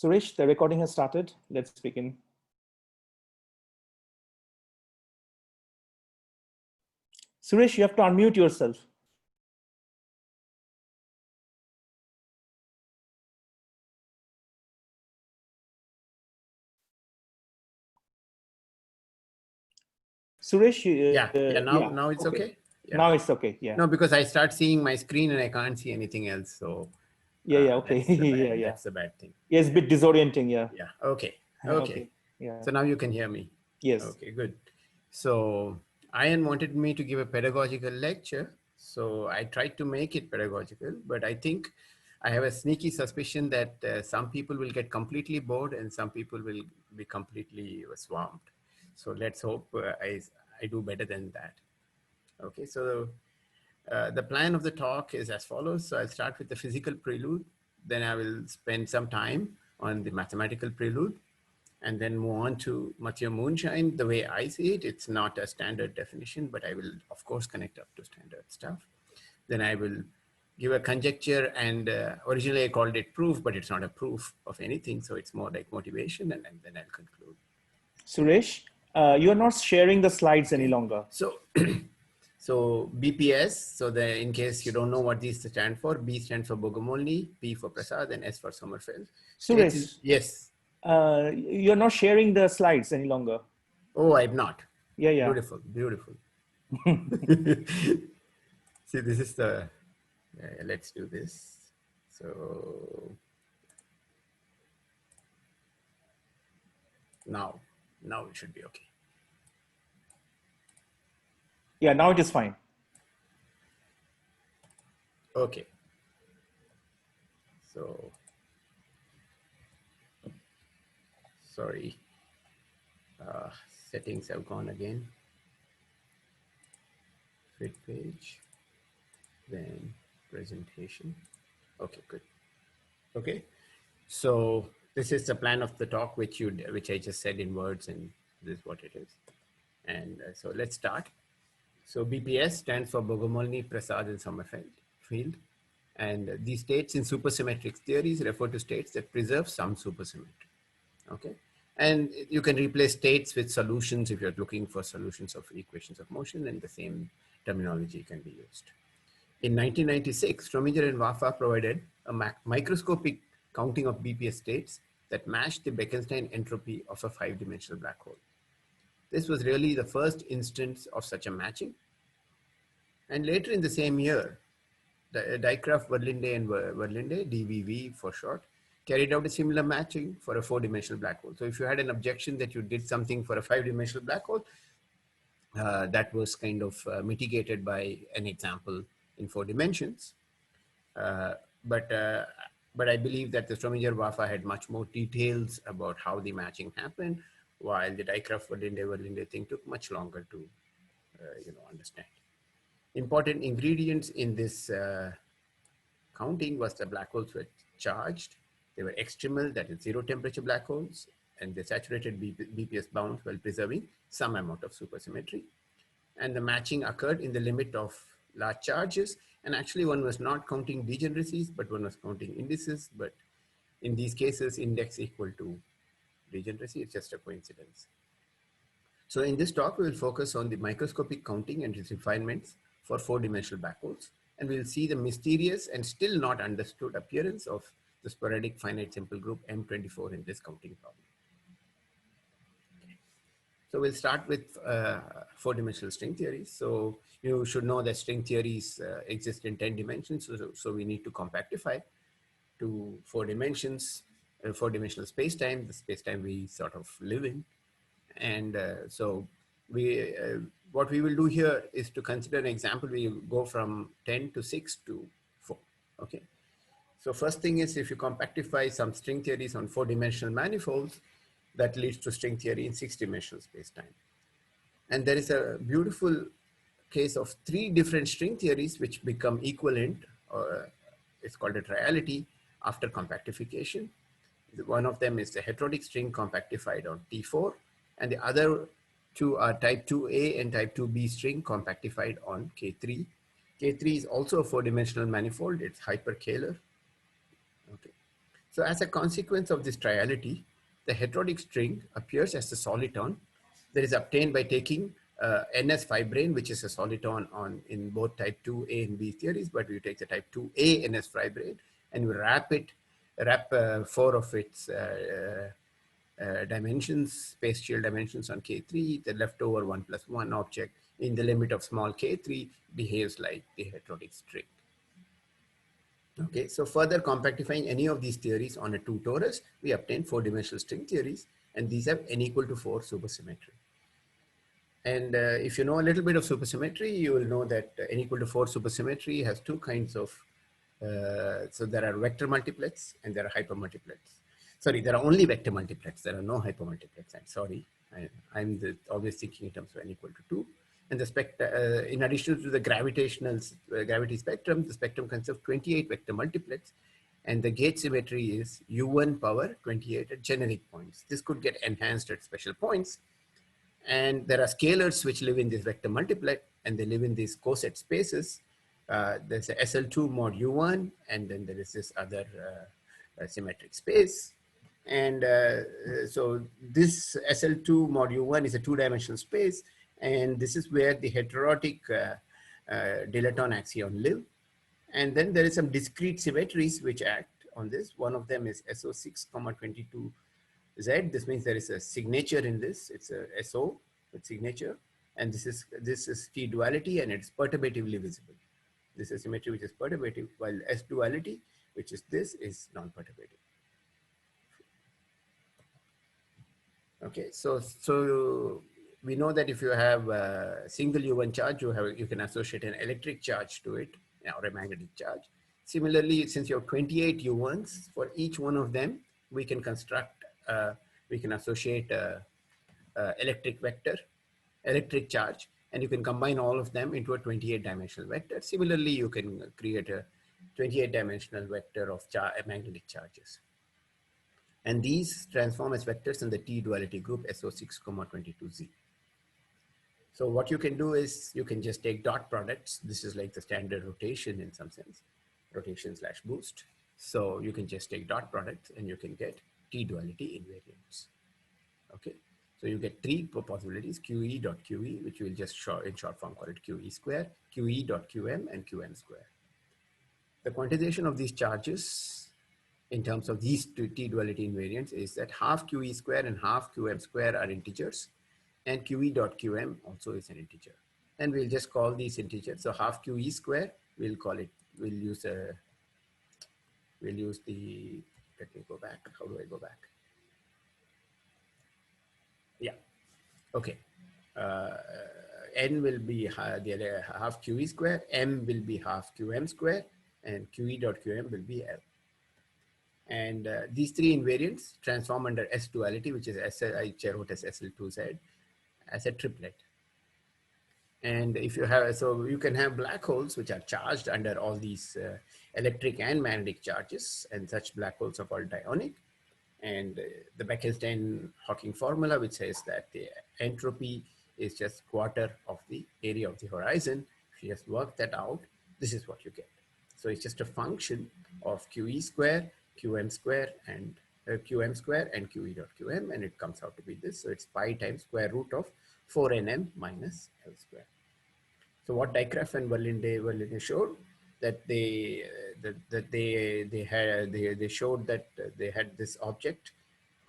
Suresh, the recording has started. Let's begin. Suresh, you have to unmute yourself. Suresh, now it's okay. Yeah. Now it's okay. Yeah. No, because I start seeing my screen and I can't see anything else. So okay. That's the bad thing. Yeah, it's a bit disorienting. Yeah. Yeah. Okay. Yeah. So now you can hear me. Yes. Okay, good. So Ian wanted me to give a pedagogical lecture. So I tried to make it pedagogical, but I think I have a sneaky suspicion that some people will get completely bored and some people will be completely swamped. So let's hope I do better than that. Okay, so the plan of the talk is as follows. So I'll start with the physical prelude. Then I will spend some time on the mathematical prelude and then move on to Mathieu Moonshine. The way I see it, it's not a standard definition, but I will of course connect up to standard stuff. Then I will give a conjecture, and originally I called it proof, but it's not a proof of anything. So it's more like motivation, and then I'll conclude. Suresh, you're not sharing the slides any longer. So, so BPS, so in case you don't know what these stand for, B stands for Bogomolny, P for Prasad, and S for Sommerfeld. Suresh, yes. You're not sharing the slides any longer. Oh, I'm not. Yeah. Beautiful. See, this is the, let's do this. So now it should be okay. Yeah, now it is fine. Okay. So, sorry, settings have gone again. Fit page, then presentation. Okay, good. Okay, so this is the plan of the talk, which I just said in words, and this is what it is. And so let's start. So BPS stands for Bogomolny, Prasad, and Sommerfeld. And these states in supersymmetric theories refer to states that preserve some supersymmetry. Okay, and you can replace states with solutions if you're looking for solutions of equations of motion, and the same terminology can be used. In 1996, Strominger and Waffa provided a microscopic counting of BPS states that matched the Bekenstein entropy of a 5-dimensional black hole. This was really the first instance of such a matching. And later in the same year, Dijkgraaf, Verlinde, and Verlinde, DVV for short, carried out a similar matching for a 4-dimensional black hole. So if you had an objection that you did something for a 5-dimensional black hole, that was kind of mitigated by an example in 4 dimensions. But I believe that the Strominger-Waffa had much more details about how the matching happened, while the Dijkgraaf-Verlinde thing took much longer to understand. Important ingredients in this counting was the black holes were charged. They were extremal, that is 0 temperature black holes, and they saturated BPS bounds while preserving some amount of supersymmetry. And the matching occurred in the limit of large charges. And actually one was not counting degeneracies, but one was counting indices. But in these cases, index equal to degeneracy, it's just a coincidence. So in this talk, we will focus on the microscopic counting and its refinements for 4-dimensional black holes. And we'll see the mysterious and still not understood appearance of the sporadic finite simple group M24 in this counting problem. So we'll start with 4-dimensional string theories. So you should know that string theories exist in 10 dimensions. So we need to compactify to 4 dimensions, 4-dimensional space-time, the space-time we sort of live in. And so what we will do here is to consider an example. We go from 10 to 6 to 4, okay? So first thing is, if you compactify some string theories on 4-dimensional manifolds, that leads to string theory in 6-dimensional space-time. And there is a beautiful case of 3 different string theories which become equivalent, or it's called a triality, after compactification. One of them is the heterotic string compactified on T4, and the other 2 are type 2A and type 2B string compactified on K3. K3 is also a 4-dimensional manifold. It's hyperkähler. Okay. So as a consequence of this triality, the heterotic string appears as a soliton that is obtained by taking NS fibrane, which is a soliton in both type 2A and B theories, but we take the type 2A NS fibrane and we wrap 4 of its dimensions, spatial dimensions on K3, the leftover 1 plus 1 object in the limit of small K3 behaves like the heterotic string. Okay, so further compactifying any of these theories on a 2 torus, we obtain 4-dimensional string theories, and these have n equal to 4 supersymmetry. And if you know a little bit of supersymmetry, you will know that n equal to 4 supersymmetry has 2 kinds of, so there are vector multiplets and there are hypermultiplets. Sorry, there are only vector multiplets. There are no hypermultiplets. I'm sorry. I'm always thinking in terms of n equal to 2. And the in addition to the gravity spectrum, the spectrum consists of 28 vector multiplets, and the gauge symmetry is U1 power 28 at generic points. This could get enhanced at special points. And there are scalars which live in this vector multiplet, and they live in these coset spaces. There's a SL2 mod U1, and then there is this other symmetric space. And so this SL2 mod U1 is a 2-dimensional space, and this is where the heterotic dilaton axion live. And then there is some discrete symmetries which act on this. One of them is SO6, 22Z. This means there is a signature in this. It's a SO with signature. And this is T duality, and it's perturbatively visible. This is symmetry which is perturbative, while S duality, which is this, is non-perturbative. Okay, so we know that if you have a single U1 charge, you can associate an electric charge to it, or a magnetic charge. Similarly, since you have 28 U1s, for each one of them, we can construct, we can associate a electric vector, electric charge, and you can combine all of them into a 28-dimensional vector. Similarly, you can create a 28-dimensional vector of magnetic charges. And these transform as vectors in the T duality group SO6, 22Z. So what you can do is you can just take dot products. This is like the standard rotation in some sense, rotation / boost. So you can just take dot products and you can get T duality invariants. Okay. So you get 3 possibilities, QE dot QE, which we'll just in short form call it QE square, QE dot QM, and QM square. The quantization of these charges in terms of these two T duality invariants is that half QE square and half QM square are integers, and QE dot QM also is an integer. And we'll just call these integers. So half QE square, we'll call it, we'll use the, let me go back. How do I go back? Yeah, okay. N will be the half QE square, M will be half QM square, and QE dot QM will be L. And these 3 invariants transform under S duality, which is I wrote as SL2Z, as a triplet. And if you have, so you can have black holes which are charged under all these electric and magnetic charges, and such black holes are called dionic. And the Bekenstein-Hawking formula, which says that the entropy is just quarter of the area of the horizon. If you just work that out, this is what you get. So it's just a function of QE square, QM square, and QM square and QE dot QM, and it comes out to be this. So it's pi times square root of 4nm minus L square. So what Dijkgraaf and Verlinde showed, that they showed that they had this object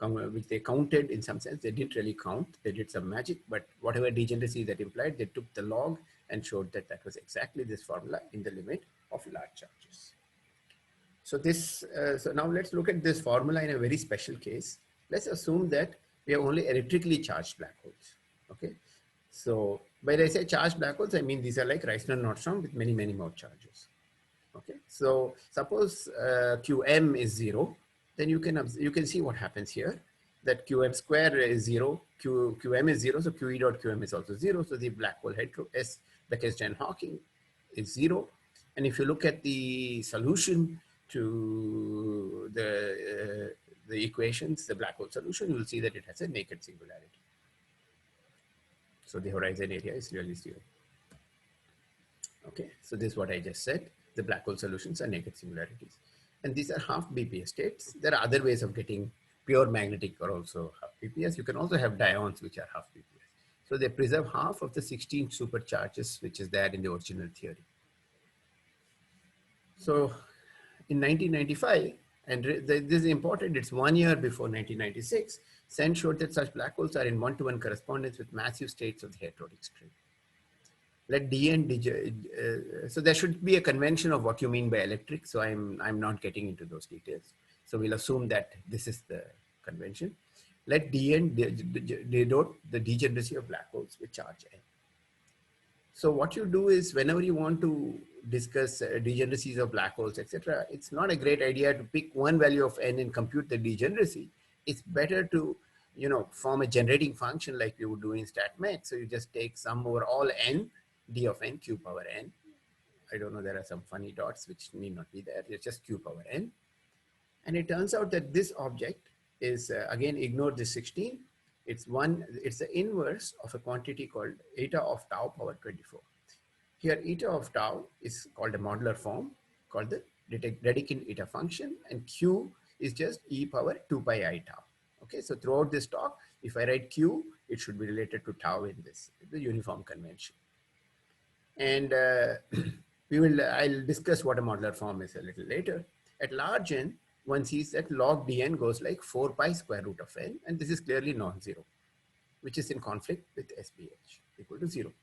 which they counted in some sense. They didn't really count. They did some magic, but whatever degeneracy that implied, they took the log and showed that that was exactly this formula in the limit of large charges. So this, so now let's look at this formula in a very special case. Let's assume that we have only electrically charged black holes. Okay. So when I say charged black holes, I mean these are like Reissner-Nordstrom with many, many more charges. Okay. So suppose QM is 0, then you can see what happens here. That QM square is 0, QM is 0, so QE dot QM is also 0. So the black hole hetero S Bekenstein-Hawking is 0. And if you look at the solution to the equations, the black hole solution, you will see that it has a naked singularity. So the horizon area is really 0. Okay, so this is what I just said. The black hole solutions are naked singularities. And these are half BPS states. There are other ways of getting pure magnetic or also half BPS. You can also have dions which are half BPS. So they preserve half of the 16 supercharges which is there in the original theory. So in 1995, and this is important, it's 1 year before 1996, Sen showed that such black holes are in one-to-one correspondence with massive states of the hadronic string. Let so there should be a convention of what you mean by electric. So I'm not getting into those details. So we'll assume that this is the convention. Let Dn denote the degeneracy of black holes with charge n. So what you do is whenever you want to discuss degeneracies of black holes, etc., it's not a great idea to pick one value of n and compute the degeneracy. It's better to form a generating function like you would do in StatMech. So you just take sum over all n, d of n, q power n. I don't know, there are some funny dots which need not be there. It's just q power n. And it turns out that this object is, again, ignore this 16. It's the inverse of a quantity called eta of tau power 24. Here, eta of tau is called a modular form called the Dedekind eta function, and q is just e power 2 pi I tau. Okay, so throughout this talk, if I write q, it should be related to tau in the uniform convention. And I'll discuss what a modular form is a little later. At large n, one sees that log dn goes like 4 pi square root of n, and this is clearly non-zero, which is in conflict with SBH equal to 0.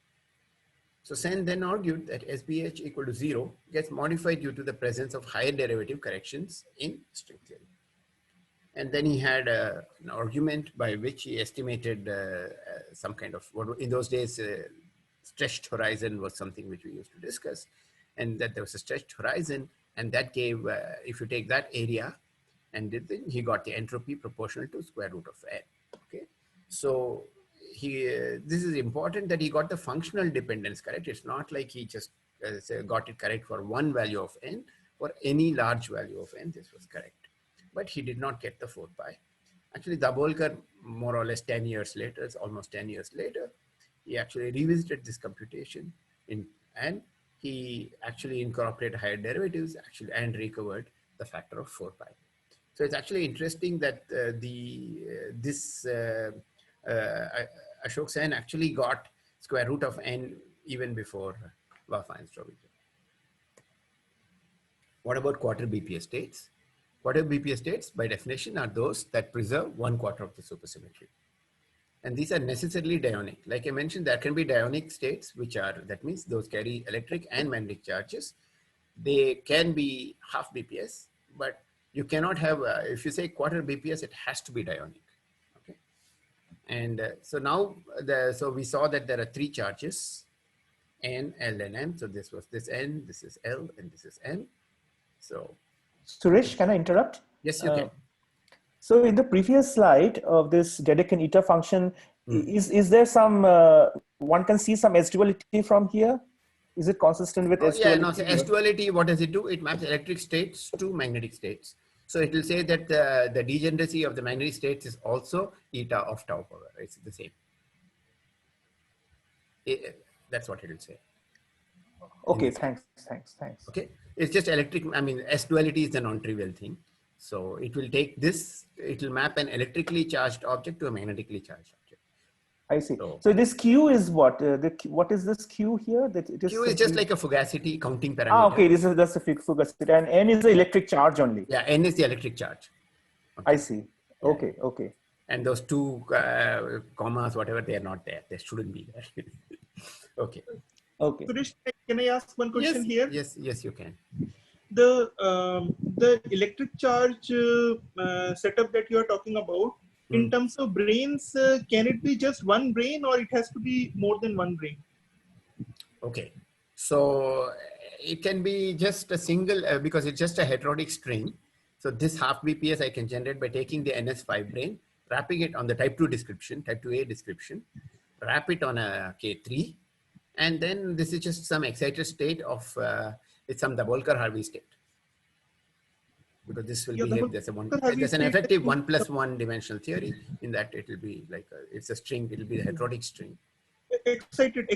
So Sen then argued that SBH equal to 0 gets modified due to the presence of higher derivative corrections in string theory. And then he had an argument by which he estimated some kind of, in those days, stretched horizon was something which we used to discuss, and that there was a stretched horizon, and that gave, if you take that area and did the, he got the entropy proportional to square root of n. Okay, so this is important that he got the functional dependence correct. It's not like he just got it correct for one value of n. For any large value of n, this was correct, but he did not get the 4 pi. Actually, Dabolkar, more or less 10 years later, it's almost 10 years later, he actually revisited this computation and he actually incorporated higher derivatives and recovered the factor of 4 pi. So it's actually interesting that Ashok Sen actually got square root of n even before Wafa-Strobinger. What about quarter BPS states? Quarter BPS states, by definition, are those that preserve 1/4 of the supersymmetry. And these are necessarily dionic. Like I mentioned, there can be dionic states, which are, that means those carry electric and magnetic charges. They can be half BPS, but you cannot have, if you say quarter BPS, it has to be dionic. Okay. And so now, so we saw that there are 3 charges, N, L, and M. So this was this N, this is L, and this is M. So. Suresh, can I interrupt? Yes, you can. So in the previous slide of this Dedekind eta function, is there some, one can see some S-duality from here? Is it consistent with S-duality? Yeah, no, so S-duality, what does it do? It maps electric states to magnetic states. So it will say that the degeneracy of the magnetic states is also eta of tau power, right? It's the same. That's what it will say. Okay, thanks. Okay, it's just electric, I mean, S-duality is the non-trivial thing. So it will take this, it will map an electrically charged object to a magnetically charged object. I see. So this Q is what? What is this Q here? That it is Q is just like a fugacity counting parameter. Ah, okay. This is just a fugacity, and N is the electric charge only. Yeah, N is the electric charge. Okay. I see. Okay, yeah. Okay. And those 2 commas, whatever, they are not there. They shouldn't be there. Okay. Okay. Suresh, can I ask one question here? Yes, you can. The electric charge setup that you are talking about, in terms of brains, can it be just one brain or it has to be more than one brain? Okay, so it can be just a single, because it's just a heterotic string. So this half BPS I can generate by taking the NS5 brain, wrapping it on the type 2 description, type 2A description, wrap it on a K3, and then this is just some excited state of it's some Dabolkar-Harvey state. Because this will be here, there's an effective 1 + 1 dimensional theory in that it will be like, it's a string, it will be a heterotic string. Excited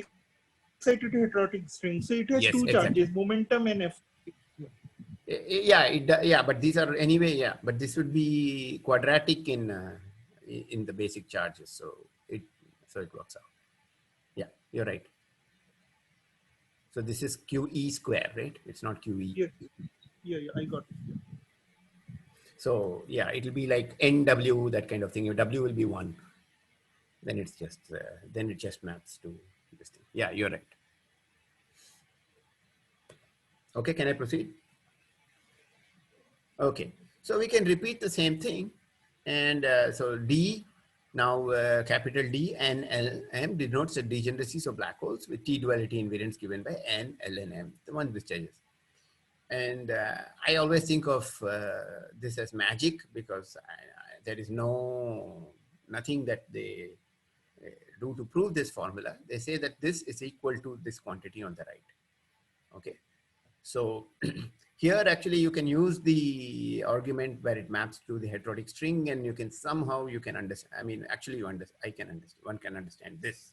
heterotic string. So it has 2 charges, momentum and F. Yeah, but these are anyway, yeah, but this would be quadratic in the basic charges. So it works out. Yeah, you're right. So this is QE square, right? It's not QE. Yeah, I got it. Yeah. So yeah, it'll be like NW, that kind of thing. Your W will be 1. Then it's just, then it just maps to this thing. Yeah, you're right. Okay, can I proceed? Okay, so we can repeat the same thing. And so D, now capital D and L M denotes the degeneracies of black holes with T duality invariance given by N, L, and M, the one discharges. And I always think of this as magic because there is nothing that they do to prove this formula. They say that this is equal to this quantity on the right. Okay. So here actually you can use the argument where it maps to the heterotic string, and you can somehow understand. I mean, actually you understand. One can understand this,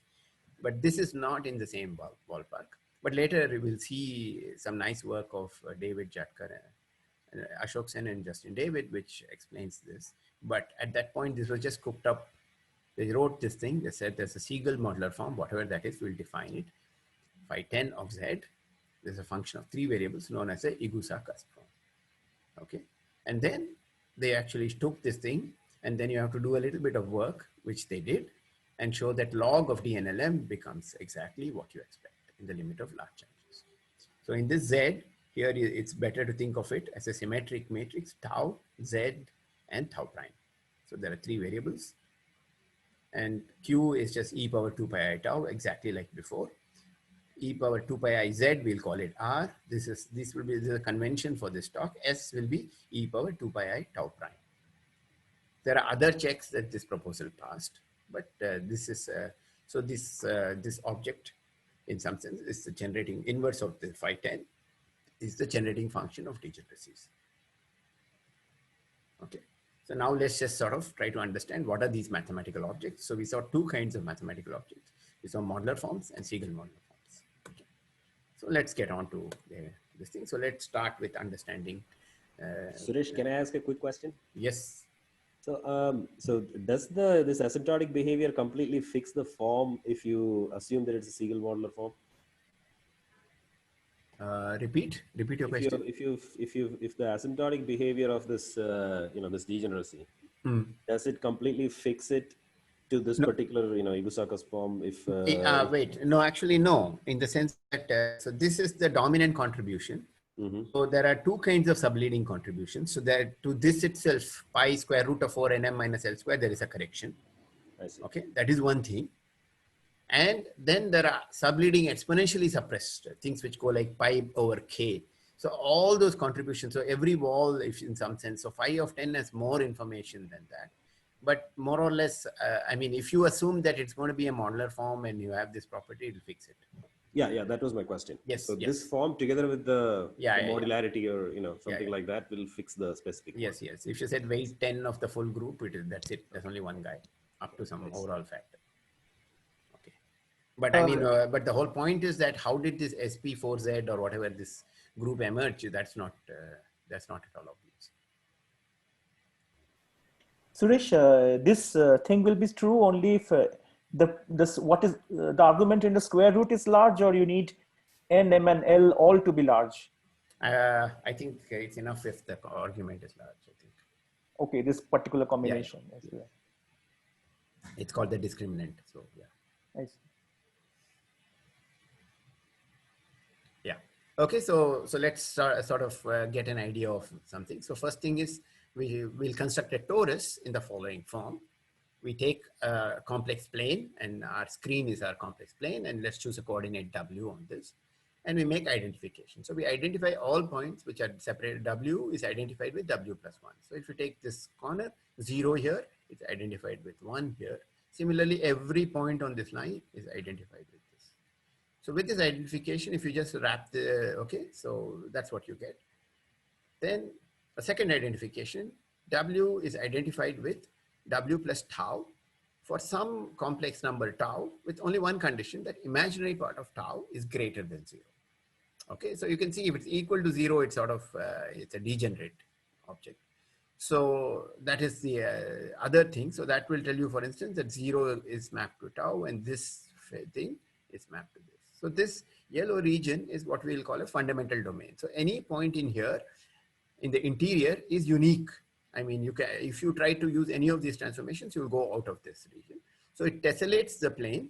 but this is not in the same ballpark. But later we will see some nice work of David Jatkar, Ashok Sen, and Justin David, which explains this. But at that point, this was just cooked up. They wrote this thing. They said there's a Siegel modular form, whatever that is, we'll define it. Phi 10 of Z. There's a function of 3 variables known as a Igusa-Cusp form. Okay. And then they actually took this thing, and then you have to do a little bit of work, which they did, and show that log of DNLM becomes exactly what you expect in the limit of large changes. So in this Z, here it's better to think of it as a symmetric matrix, tau, Z, and tau prime. So there are 3 variables. And Q is just e power 2 pi I tau, exactly like before. E power 2 pi I Z, we'll call it R. This is a convention for this talk. S will be e power 2 pi I tau prime. There are other checks that this proposal passed, but this is, so this object in some sense is the generating inverse of the phi 10 is the generating function of degeneracies. Okay. So now let's just sort of try to understand what are these mathematical objects. So we saw 2 kinds of mathematical objects. We saw modular forms and Siegel modular forms. Okay. So let's get on to this thing. So let's start with understanding. Suresh, can I ask a quick question? Yes. So, so does this asymptotic behavior completely fix the form if you assume that it's a Siegel modular form? Repeat your question. If the asymptotic behavior of this this degeneracy, does it completely fix it to this particular Igusa-Cusp form? If wait, no, actually no, in the sense that so this is the dominant contribution. So there are 2 kinds of subleading contributions. So that to this itself, pi square root of 4 nm minus L square, there is a correction. I see. Okay, that is one thing. And then there are subleading exponentially suppressed things which go like pi over k. So all those contributions, so every wall, if in some sense, so phi of 10 has more information than that. But more or less, I mean, if you assume that it's going to be a modular form and you have this property, it'll fix it. Yeah, that was my question. Yes. So this form together with the modularity or something like that will fix the specific. Yes. If you said weight 10 of the full group, that's it. There's only one guy up to some overall factor. Okay. But I mean, but the whole point is that how did this SP4Z or whatever this group emerge? That's not at all obvious. Suresh, this thing will be true only if the argument in the square root is large, or you need n, m, and l all to be large? I think it's enough if the argument is large, I think. Okay, this particular combination. Yeah. It's called the discriminant. So yeah. I see. Yeah. Okay, so let's sort of get an idea of something. So first thing is we'll construct a torus in the following form. We take a complex plane, and our screen is our complex plane, and let's choose a coordinate W on this. And we make identification. So we identify all points which are separated. W is identified with W plus 1. So if you take this corner, 0 here, it's identified with 1 here. Similarly, every point on this line is identified with this. So with this identification, if you just wrap so that's what you get. Then a second identification, W is identified with W plus tau for some complex number tau with only one condition, that imaginary part of tau is greater than 0. Okay, so you can see if it's equal to 0, it's sort of, it's a degenerate object. So that is the other thing. So that will tell you, for instance, that 0 is mapped to tau and this thing is mapped to this. So this yellow region is what we'll call a fundamental domain. So any point in here in the interior is unique. I mean, you can, if you try to use any of these transformations, you will go out of this region. So it tessellates the plane,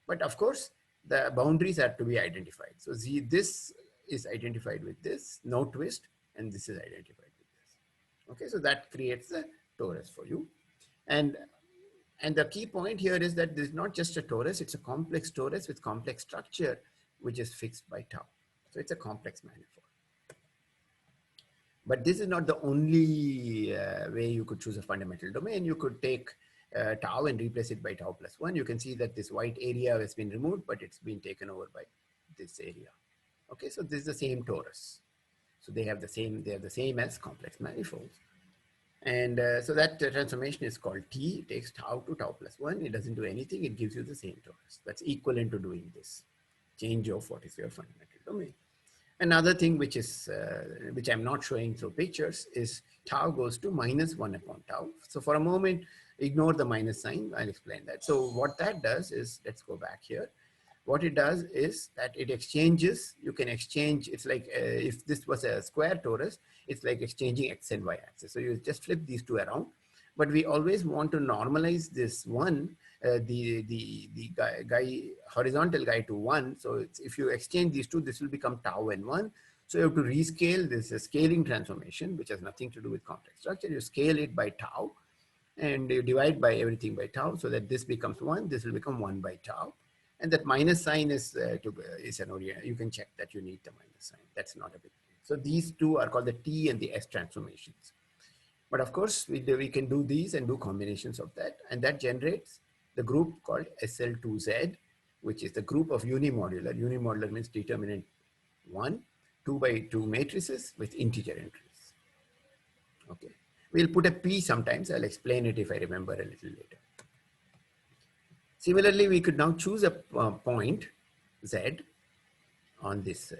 but of course the boundaries are to be identified. So this is identified with this, no twist, and this is identified with this. Okay, so that creates a torus for you. And the key point here is that this is not just a torus, it's a complex torus with complex structure, which is fixed by tau. So it's a complex manifold. But this is not the only way you could choose a fundamental domain. You could take tau and replace it by tau plus 1. You can see that this white area has been removed, but it's been taken over by this area. Okay, so this is the same torus. So they have the same as complex manifolds. And so that transformation is called T. It takes tau to tau plus 1. It doesn't do anything. It gives you the same torus. That's equivalent to doing this change of what is your fundamental domain. Another thing which is which I'm not showing through pictures is tau goes to minus 1 upon tau. So for a moment, ignore the minus sign. I'll explain that. So what that does is, let's go back here. What it does is that it exchanges, you can exchange, it's like if this was a square torus, it's like exchanging x and y axis. So you just flip these two around, but we always want to normalize this one, the guy, horizontal guy to 1. So it's, if you exchange these two, this will become tau and 1. So you have to rescale this scaling transformation, which has nothing to do with complex structure. You scale it by tau and you divide by everything by tau so that this becomes 1, this will become 1 by tau. And that minus sign is an orient. You can check that you need the minus sign. That's not a big deal. So these two are called the T and the S transformations. But of course, we can do these and do combinations of that. And that generates the group called SL2Z, which is the group of unimodular. Unimodular means determinant 1, 2 by 2 matrices with integer entries. Okay. We'll put a P sometimes. I'll explain it if I remember a little later. Similarly, we could now choose a point Z on this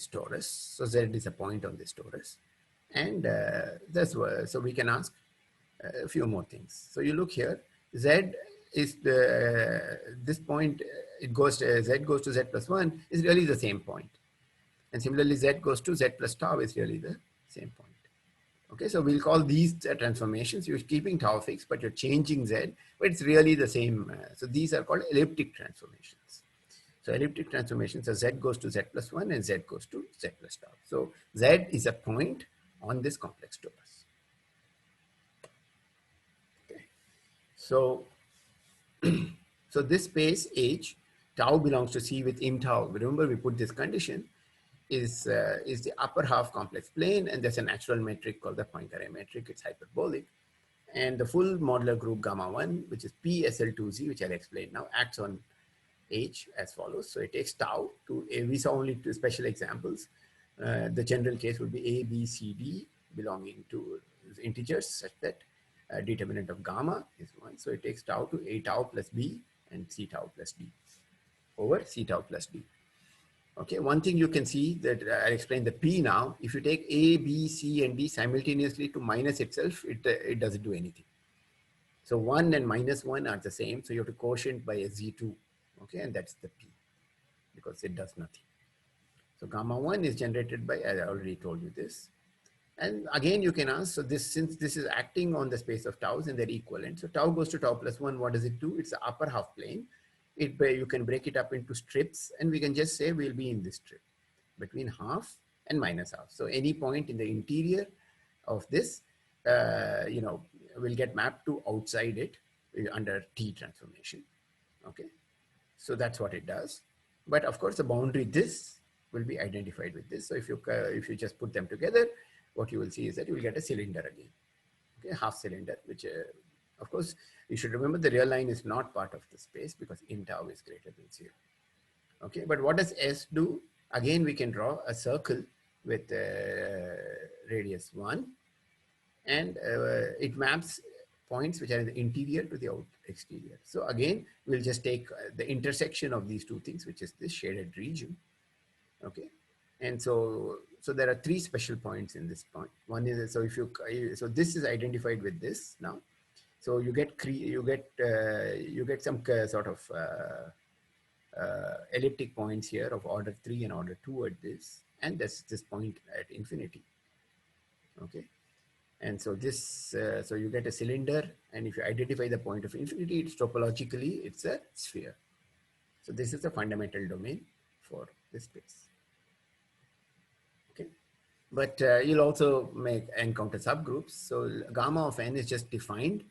torus. So Z is a point on this torus. And so we can ask a few more things. So you look here, Z is this point, it goes to, Z goes to Z plus 1 is really the same point. And similarly, Z goes to Z plus tau is really the same point. Okay, so we'll call these transformations. You're keeping tau fixed, but you're changing Z, but it's really the same. So these are called elliptic transformations. So elliptic transformations are Z goes to Z plus 1 and Z goes to Z plus tau. So Z is a point on this complex torus. Okay. So, so this space H, tau belongs to C with im tau. Remember, we put this condition. Is the upper half complex plane, and there's a natural metric called the Poincare metric. It's hyperbolic, and the full modular group gamma 1, which is PSL2Z, which I'll explain now, acts on H as follows. So it takes tau to we saw only two special examples. The general case would be A, B, C, D belonging to integers such that determinant of gamma is 1. So it takes tau to A tau plus B and C tau plus D over C tau plus D. Okay, one thing you can see that I'll explain the P now. If you take A, B, C, and D simultaneously to minus itself, it doesn't do anything. So 1 and minus 1 are the same. So you have to quotient by a Z2. Okay, and that's the P because it does nothing. So gamma 1 is generated by, I already told you this. And again, you can ask, so this, since this is acting on the space of taus and they're equivalent. So tau goes to tau plus 1. What does it do? It's the upper half plane. You can break it up into strips, and we can just say we'll be in this strip between half and minus half. So any point in the interior of this, will get mapped to outside it under T transformation. Okay, so that's what it does. But of course, the boundary this will be identified with this. So if you just put them together, what you will see is that you will get a cylinder again. Okay, half cylinder, which of course, you should remember the real line is not part of the space because im tau is greater than 0. Okay, but what does S do? Again, we can draw a circle with radius 1, and it maps points which are in the interior to the exterior. So again, we'll just take the intersection of these two things, which is this shaded region. Okay, And so there are three special points in this point. One is, so if you, so this is identified with this now. So you get some sort of elliptic points here of order 3 and order 2 at this, and that's this point at infinity. Okay, and so this, so you get a cylinder, and if you identify the point of infinity, it's topologically it's a sphere. So this is the fundamental domain for this space. Okay, but you'll also encounter subgroups. So gamma of n is just defined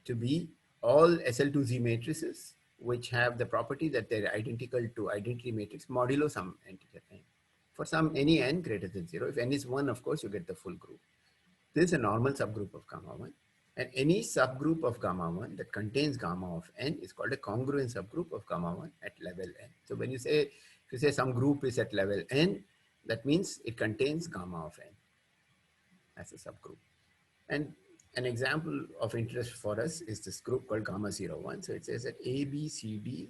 to be all SL2Z matrices which have the property that they're identical to identity matrix modulo some integer n. For some any n greater than 0, if n is 1, of course, you get the full group. This is a normal subgroup of gamma 1. And any subgroup of gamma 1 that contains gamma of n is called a congruent subgroup of gamma 1 at level n. So when you say, if you say some group is at level n, that means it contains gamma of n as a subgroup. And an example of interest for us is this group called gamma 01. So it says that A, B, C, D,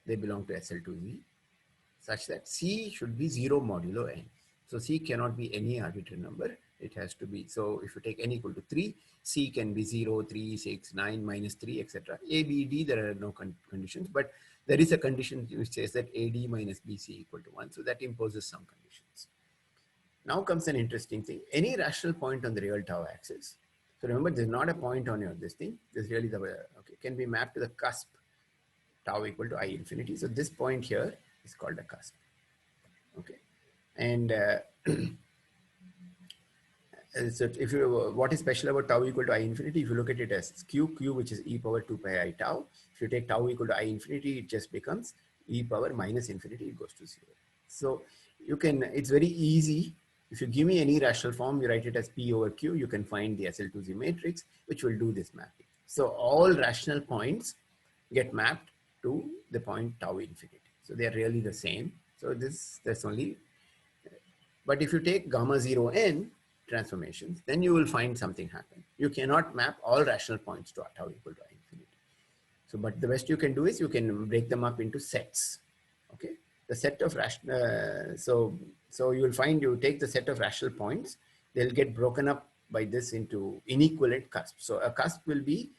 they belong to SL2Z, such that C should be 0 modulo n. So C cannot be any arbitrary number. It has to be, so if you take n equal to 3, C can be 0, 3, 6, 9, minus 3, etc. A, B, D, there are no conditions, but there is a condition which says that AD minus BC equal to 1. So that imposes some conditions. Now comes an interesting thing. Any rational point on the real tau axis. So remember, there's not a point on your this thing. There's really the, okay, can be mapped to the cusp tau equal to I infinity. So this point here is called a cusp. Okay, and so if you, what is special about tau equal to I infinity? If you look at it as q, which is e power 2 pi I tau. If you take tau equal to I infinity, it just becomes e power minus infinity. It goes to 0. So you can, it's very easy. If you give me any rational form, you write it as P over Q, you can find the SL2Z matrix, which will do this mapping. So all rational points get mapped to the point tau infinity. So they are really the same. So that's only, but if you take gamma 0 n transformations, then you will find something happen. You cannot map all rational points to tau equal to I infinity. So, but the best you can do is you can break them up into sets. Okay, the set of rational, so you will find, you take the set of rational points, they'll get broken up by this into inequivalent cusps. So a cusp will be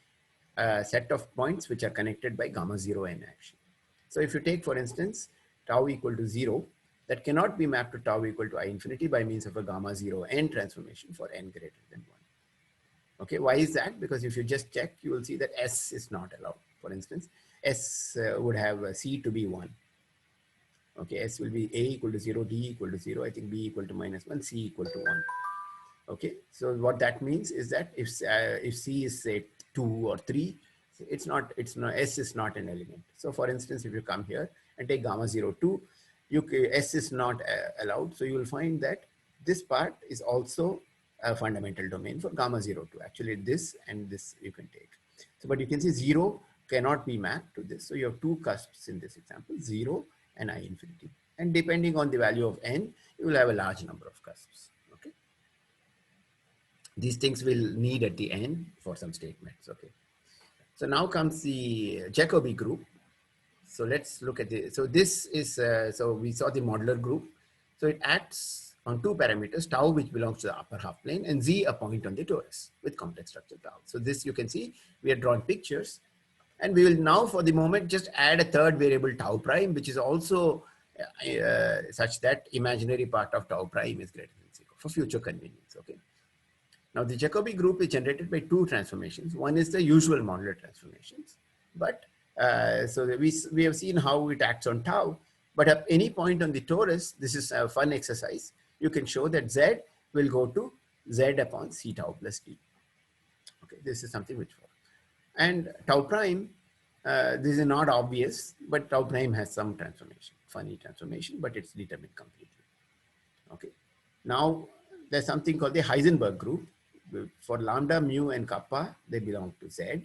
a set of points which are connected by gamma 0 n action. So if you take, for instance, tau equal to 0, that cannot be mapped to tau equal to I infinity by means of a gamma 0 n transformation for n greater than 1. Okay, why is that? Because if you just check, you will see that S is not allowed. For instance, S would have C to be 1. Okay, S will be A equal to 0, D equal to 0, I think B equal to minus 1, C equal to 1. Okay, so what that means is that if C is say 2 or 3, it's not, S is not an element. So for instance, if you come here and take gamma 0, 2, S is not allowed. So you will find that this part is also a fundamental domain for gamma 0, 2. Actually this and this you can take. So, but you can see 0 cannot be mapped to this. So you have two cusps in this example, 0 and I infinity. And depending on the value of n, you will have a large number of cusps. Okay. These things will need at the end for some statements. Okay. So now comes the Jacobi group. So let's look at the, so this is, so we saw the modular group. So it acts on two parameters, tau, which belongs to the upper half plane, and z, a point on the torus with complex structure tau. So this you can see, we have drawn pictures, and we will now for the moment just add a third variable tau prime, which is also such that imaginary part of tau prime is greater than 0 for future convenience. Okay. Now the Jacobi group is generated by two transformations. One is the usual modular transformations, but so we have seen how it acts on tau, but at any point on the torus, this is a fun exercise. You can show that Z will go to Z upon C tau plus D. Okay, this is something which works. And tau prime, this is not obvious, but tau prime has some transformation, funny transformation, but it's determined completely. Okay, now there's something called the Heisenberg group. For lambda, mu, and kappa, they belong to Z.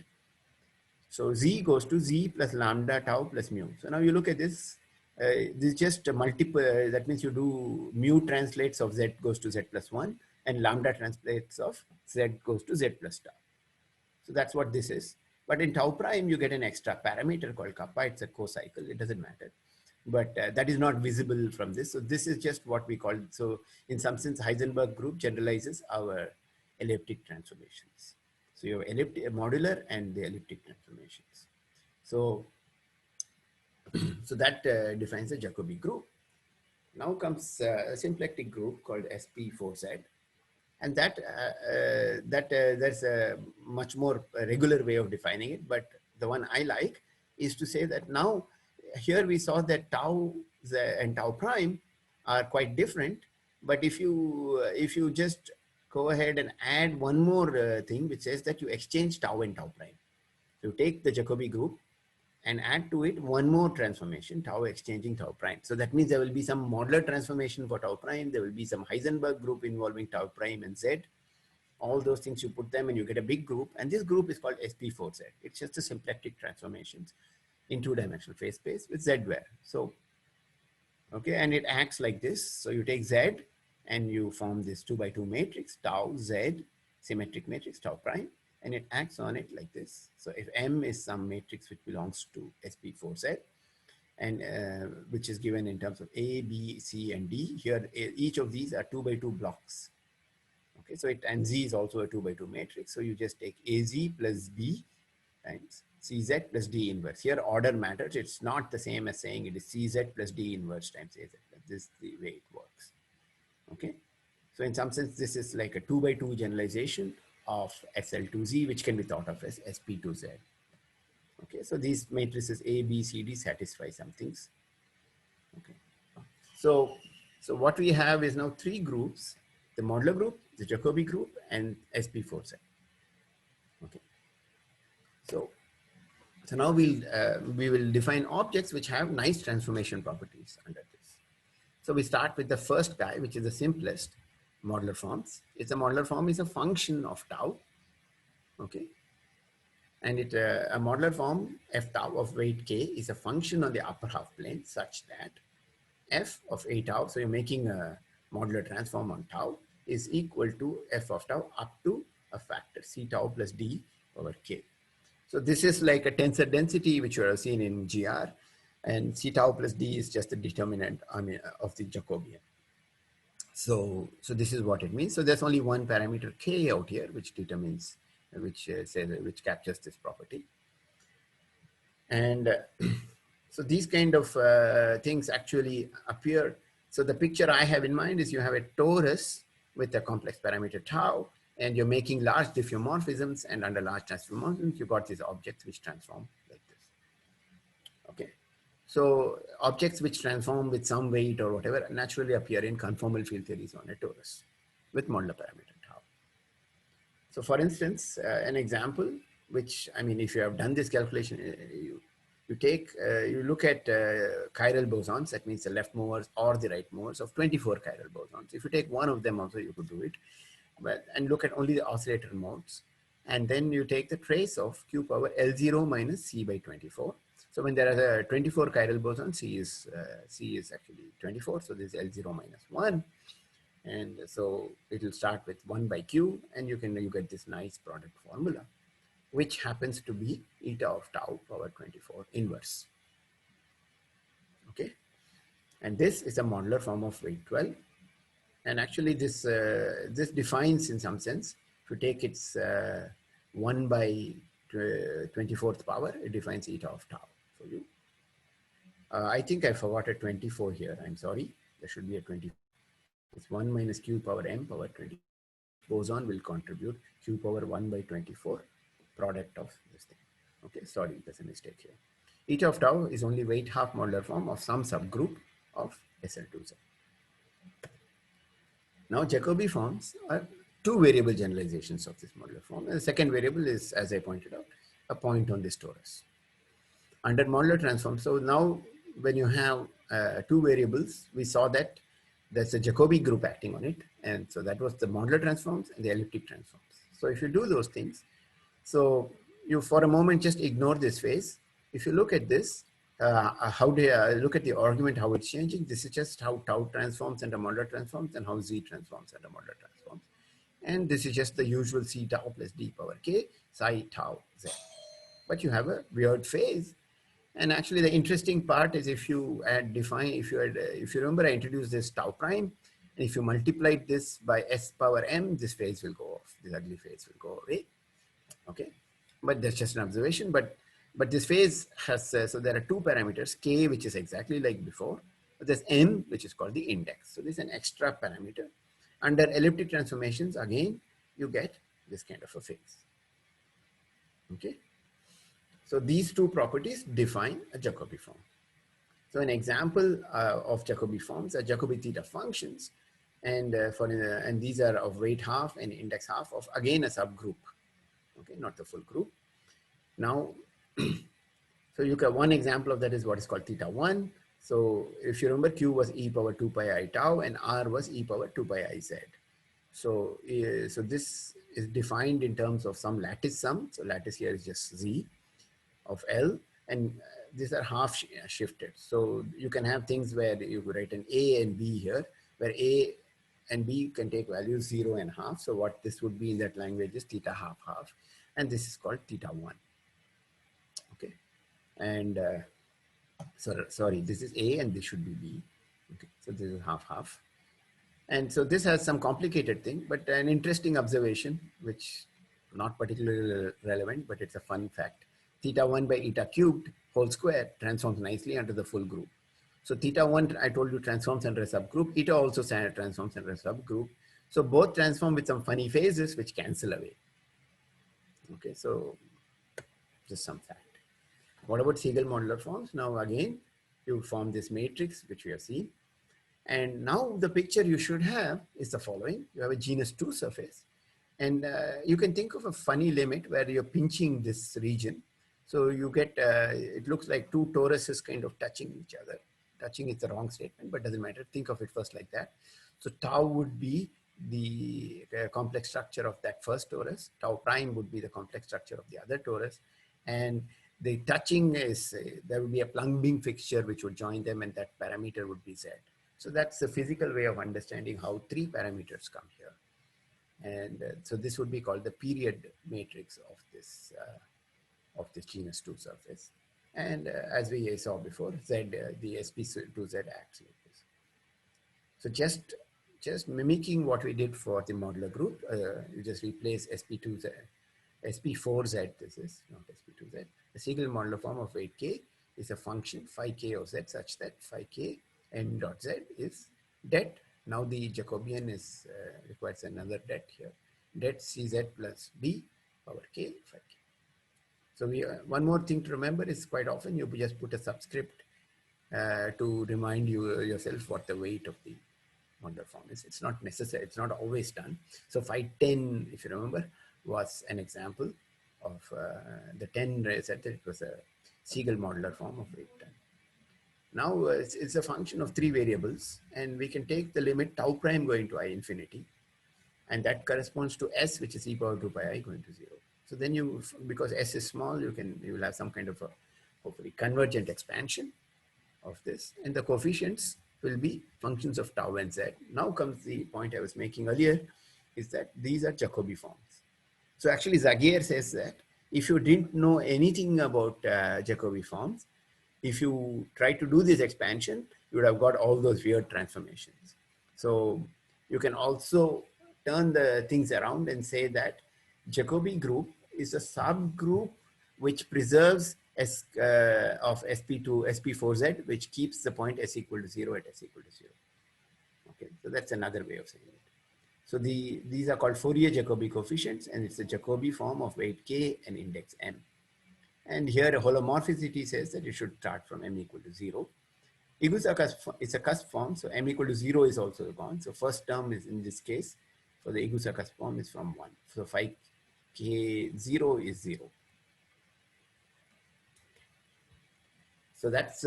So Z goes to Z plus lambda tau plus mu. So now you look at this, this is just a multiple, that means you do mu translates of Z goes to Z plus 1 and lambda translates of Z goes to Z plus tau. So that's what this is. But in tau prime, you get an extra parameter called kappa. It's a co-cycle. It doesn't matter. but that is not visible from this. So this is just what we call, so in some sense, Heisenberg group generalizes our elliptic transformations. So you have modular and the elliptic transformations. So, so that defines the Jacobi group. Now comes a symplectic group called SP4Z. And that's a much more regular way of defining it. But the one I like is to say that now here we saw that tau and tau prime are quite different. But if you just go ahead and add one more thing, which says that you exchange tau and tau prime. So you take the Jacobi group and add to it one more transformation, tau exchanging tau prime. So that means there will be some modular transformation for tau prime. There will be some Heisenberg group involving tau prime and Z. All those things, you put them and you get a big group. And this group is called SP4Z. It's just the symplectic transformations in two-dimensional phase space with Z-ware. So, okay, and it acts like this. So you take Z and you form this 2x2 matrix, tau, Z, symmetric matrix, tau prime, and it acts on it like this. So if M is some matrix which belongs to SP4Z, and which is given in terms of A, B, C, and D, here each of these are 2x2 blocks. Okay, so and Z is also a 2x2 matrix. So you just take AZ plus B times CZ plus D inverse. Here order matters. It's not the same as saying it is CZ plus D inverse times AZ. This is the way it works. Okay, so in some sense, this is like a 2x2 generalization of SL2Z, which can be thought of as SP2Z. Okay, so these matrices A, B, C, D satisfy some things. Okay, so what we have is now three groups: the modular group, the Jacobi group, and SP4Z. Okay, so now we will define objects which have nice transformation properties under this. So we start with the first guy, which is the simplest, modular forms. It's a modular form is a function of tau. Okay, and a modular form f tau of weight k is a function on the upper half plane such that f of a tau, so you're making a modular transform on tau, is equal to f of tau up to a factor c tau plus d over k. So this is like a tensor density which you have seen in GR, and c tau plus d is just the determinant, of the Jacobian. So this is what it means. So there's only one parameter k out here which determines, which captures this property. And so these kind of things actually appear. So the picture I have in mind is you have a torus with a complex parameter tau, and you're making large diffeomorphisms, and under large transformisms, you got these objects which transform like this. Okay. So objects which transform with some weight or whatever naturally appear in conformal field theories on a torus with modular parameter tau. So for instance, an example, which, I mean, if you have done this calculation, you look at chiral bosons, that means the left movers or the right movers of 24 chiral bosons. If you take one of them also, you could do it, and look at only the oscillator modes. And then you take the trace of q power L0 minus C by 24. So when there are 24 chiral bosons, C is actually 24. So this is L0 minus 1. And so it will start with 1 by q, and you get this nice product formula, which happens to be eta of tau power 24 inverse. Okay, and this is a modular form of weight 12. And actually this defines, in some sense, if you take its 1 by 24th power, it defines eta of tau for you. I think I forgot a 24 here. I'm sorry. There should be a 24. It's 1 minus q power m power 20. Boson will contribute q power 1 by 24 product of this thing. Okay, sorry, there's a mistake here. Eta of tau is only weight half modular form of some subgroup of SL2Z. Now Jacobi forms are two variable generalizations of this modular form. And the second variable is, as I pointed out, a point on this torus. Under modular transform, so now when you have two variables, we saw that there's a Jacobi group acting on it. And so that was the modular transforms and the elliptic transforms. So if you do those things, so you for a moment just ignore this phase. If you look at this, how do you look at the argument, how it's changing? This is just how tau transforms under modular transforms and how z transforms under modular transforms. And this is just the usual c tau plus d power k psi tau z. But you have a weird phase And actually the interesting part is if you if you remember, I introduced this tau prime, and if you multiplied this by s power m, this phase will go off, this ugly phase will go away. Okay, but that's just an observation. But this phase has, so there are two parameters, k, which is exactly like before, but there's m, which is called the index. So this is an extra parameter. Under elliptic transformations, again, you get this kind of a phase. Okay. So these two properties define a Jacobi form. So an example of Jacobi forms are Jacobi theta functions, and and these are of weight half and index half of, again, a subgroup. Okay, not the full group. Now, so you can, one example of that is what is called theta 1. So if you remember, Q was e power 2 pi I tau and R was e power 2 pi I z. So, so this is defined in terms of some lattice sum. So lattice here is just Z of L, and these are half shifted. So you can have things where you could write an A and B here, where A and B can take values 0 and half. So what this would be in that language is theta half half, and this is called theta 1. Okay, and sorry, this is A and this should be B. Okay, so this is half half. And so this has some complicated thing, but an interesting observation, which not particularly relevant, but it's a fun fact. Theta 1 by eta cubed whole square transforms nicely under the full group. So theta 1, I told you, transforms under a subgroup. Eta also transforms under a subgroup. So both transform with some funny phases which cancel away. Okay, so just some fact. What about Siegel modular forms? Now again, you form this matrix, which we have seen. And now the picture you should have is the following. You have a genus 2 surface. And you can think of a funny limit where you're pinching this region. So you get, it looks like two toruses kind of touching each other. Touching is the wrong statement, but doesn't matter. Think of it first like that. So tau would be the complex structure of that first torus. Tau prime would be the complex structure of the other torus. And the touching is, there would be a plumbing fixture which would join them, and that parameter would be Z. So that's the physical way of understanding how three parameters come here. And so this would be called the period matrix of this genus 2 surface. And as we saw before, Z, the sp2z acts like this. So just mimicking what we did for the modular group, you just replace sp2z, sp4z, this is not sp2z. The Siegel modular form of weight k is a function phi k of z such that phi k m dot z is det. Now the Jacobian is requires another det here. Det cz plus b power k phi k. So we one more thing to remember is quite often you just put a subscript to remind yourself what the weight of the modular form is. It's not necessary. It's not always done. So phi 10, if you remember, was an example of the 10 said that it was a Siegel modular form of weight 10. Now it's a function of three variables, and we can take the limit tau prime going to I infinity, and that corresponds to s, which is e power 2 pi I going to 0. So then you, because s is small, you will have some kind of a hopefully convergent expansion of this, and the coefficients will be functions of tau and z. Now comes the point I was making earlier, is that these are Jacobi forms. So actually Zagier says that if you didn't know anything about Jacobi forms, if you try to do this expansion, you would have got all those weird transformations. So you can also turn the things around and say that Jacobi group is a subgroup which preserves S of sp2, sp4z, which keeps the point s equal to 0 at s equal to 0. Okay, so that's another way of saying it. So these are called Fourier Jacobi coefficients, and it's a Jacobi form of weight k and index m. And here holomorphicity says that you should start from m equal to 0. It's a cusp form, so m equal to 0 is also gone. So first term is, in this case, for the Igusa cusp form, is from 1. So phi k 0 is 0. So that's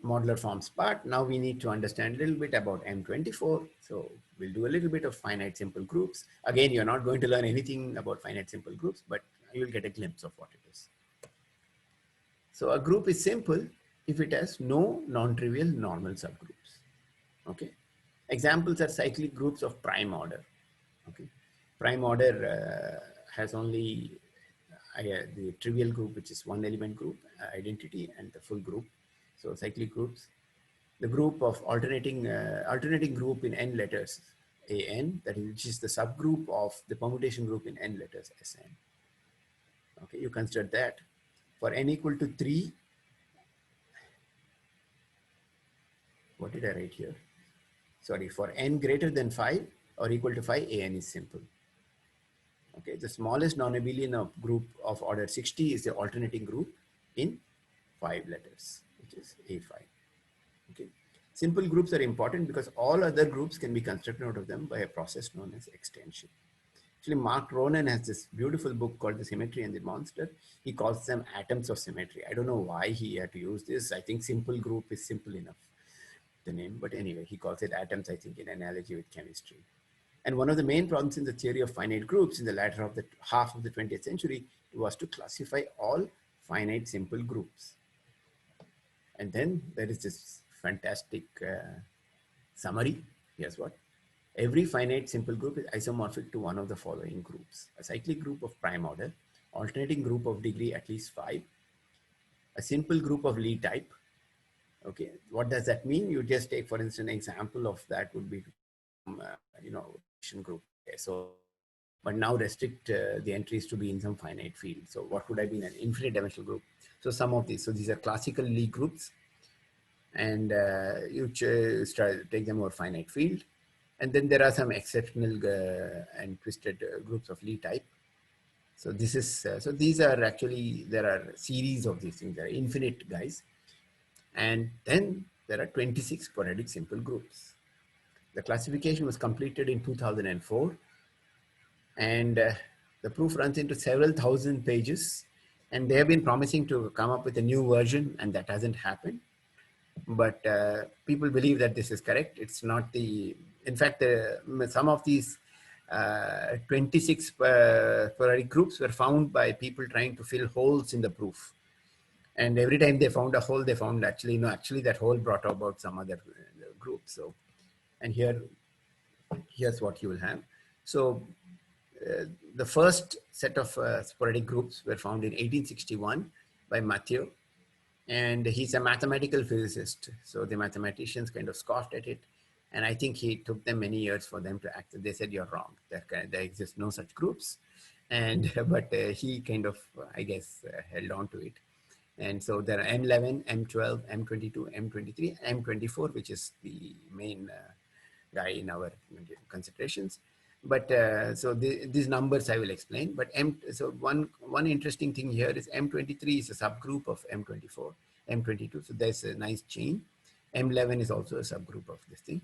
modular forms part. Now we need to understand a little bit about M24. So we'll do a little bit of finite simple groups. Again, you're not going to learn anything about finite simple groups, but you'll get a glimpse of what it is. So a group is simple if it has no non-trivial normal subgroups. Okay. Examples are cyclic groups of prime order. Okay. Prime order has only, the trivial group, which is one element group identity, and the full group. So cyclic groups, the group of alternating group in n letters, an, that is, which is the subgroup of the permutation group in n letters, Sn. Okay, you consider that. For n equal to 3, what did I write here? Sorry, for n greater than 5 or equal to 5, an is simple. Okay, the smallest non-abelian of group of order 60 is the alternating group in 5 letters, which is A5. Okay, simple groups are important because all other groups can be constructed out of them by a process known as extension. Actually, Mark Ronan has this beautiful book called The Symmetry and the Monster. He calls them atoms of symmetry. I don't know why he had to use this. I think simple group is simple enough, the name, but anyway, he calls it atoms, I think, in analogy with chemistry. And one of the main problems in the theory of finite groups in the latter of the half of the 20th century was to classify all finite simple groups. And then there is this fantastic summary. Here's what. Every finite simple group is isomorphic to one of the following groups: a cyclic group of prime order, alternating group of degree at least 5, a simple group of Lie type. Okay, what does that mean? You just take, for instance, an example of that would be, group. Okay, so, but now restrict the entries to be in some finite field. So what would have been an infinite dimensional group? So some of these, so these are classical Lie groups, and you take them over finite field. And then there are some exceptional and twisted groups of Lie type. So this is, so these are actually, there are series of these things. There are infinite guys. And then there are 26 sporadic simple groups. The classification was completed in 2004. And the proof runs into several thousand pages. And they have been promising to come up with a new version, and that hasn't happened. But people believe that this is correct. It's not the, in fact, some of these 26 sporadic groups were found by people trying to fill holes in the proof. And every time they found a hole, they found actually, no, actually that hole brought about some other group. So, and here's what you will have. So the first set of sporadic groups were found in 1861 by Mathieu. And he's a mathematical physicist. So the mathematicians kind of scoffed at it. And I think he took them many years for them to act. They said, you're wrong. There exist no such groups. And, but he kind of, I guess, held on to it. And so there are M11, M12, M22, M23, M24, which is the main guy in our considerations. But so these numbers I will explain. But so one interesting thing here is M23 is a subgroup of M24, M22. So there's a nice chain. M11 is also a subgroup of this thing.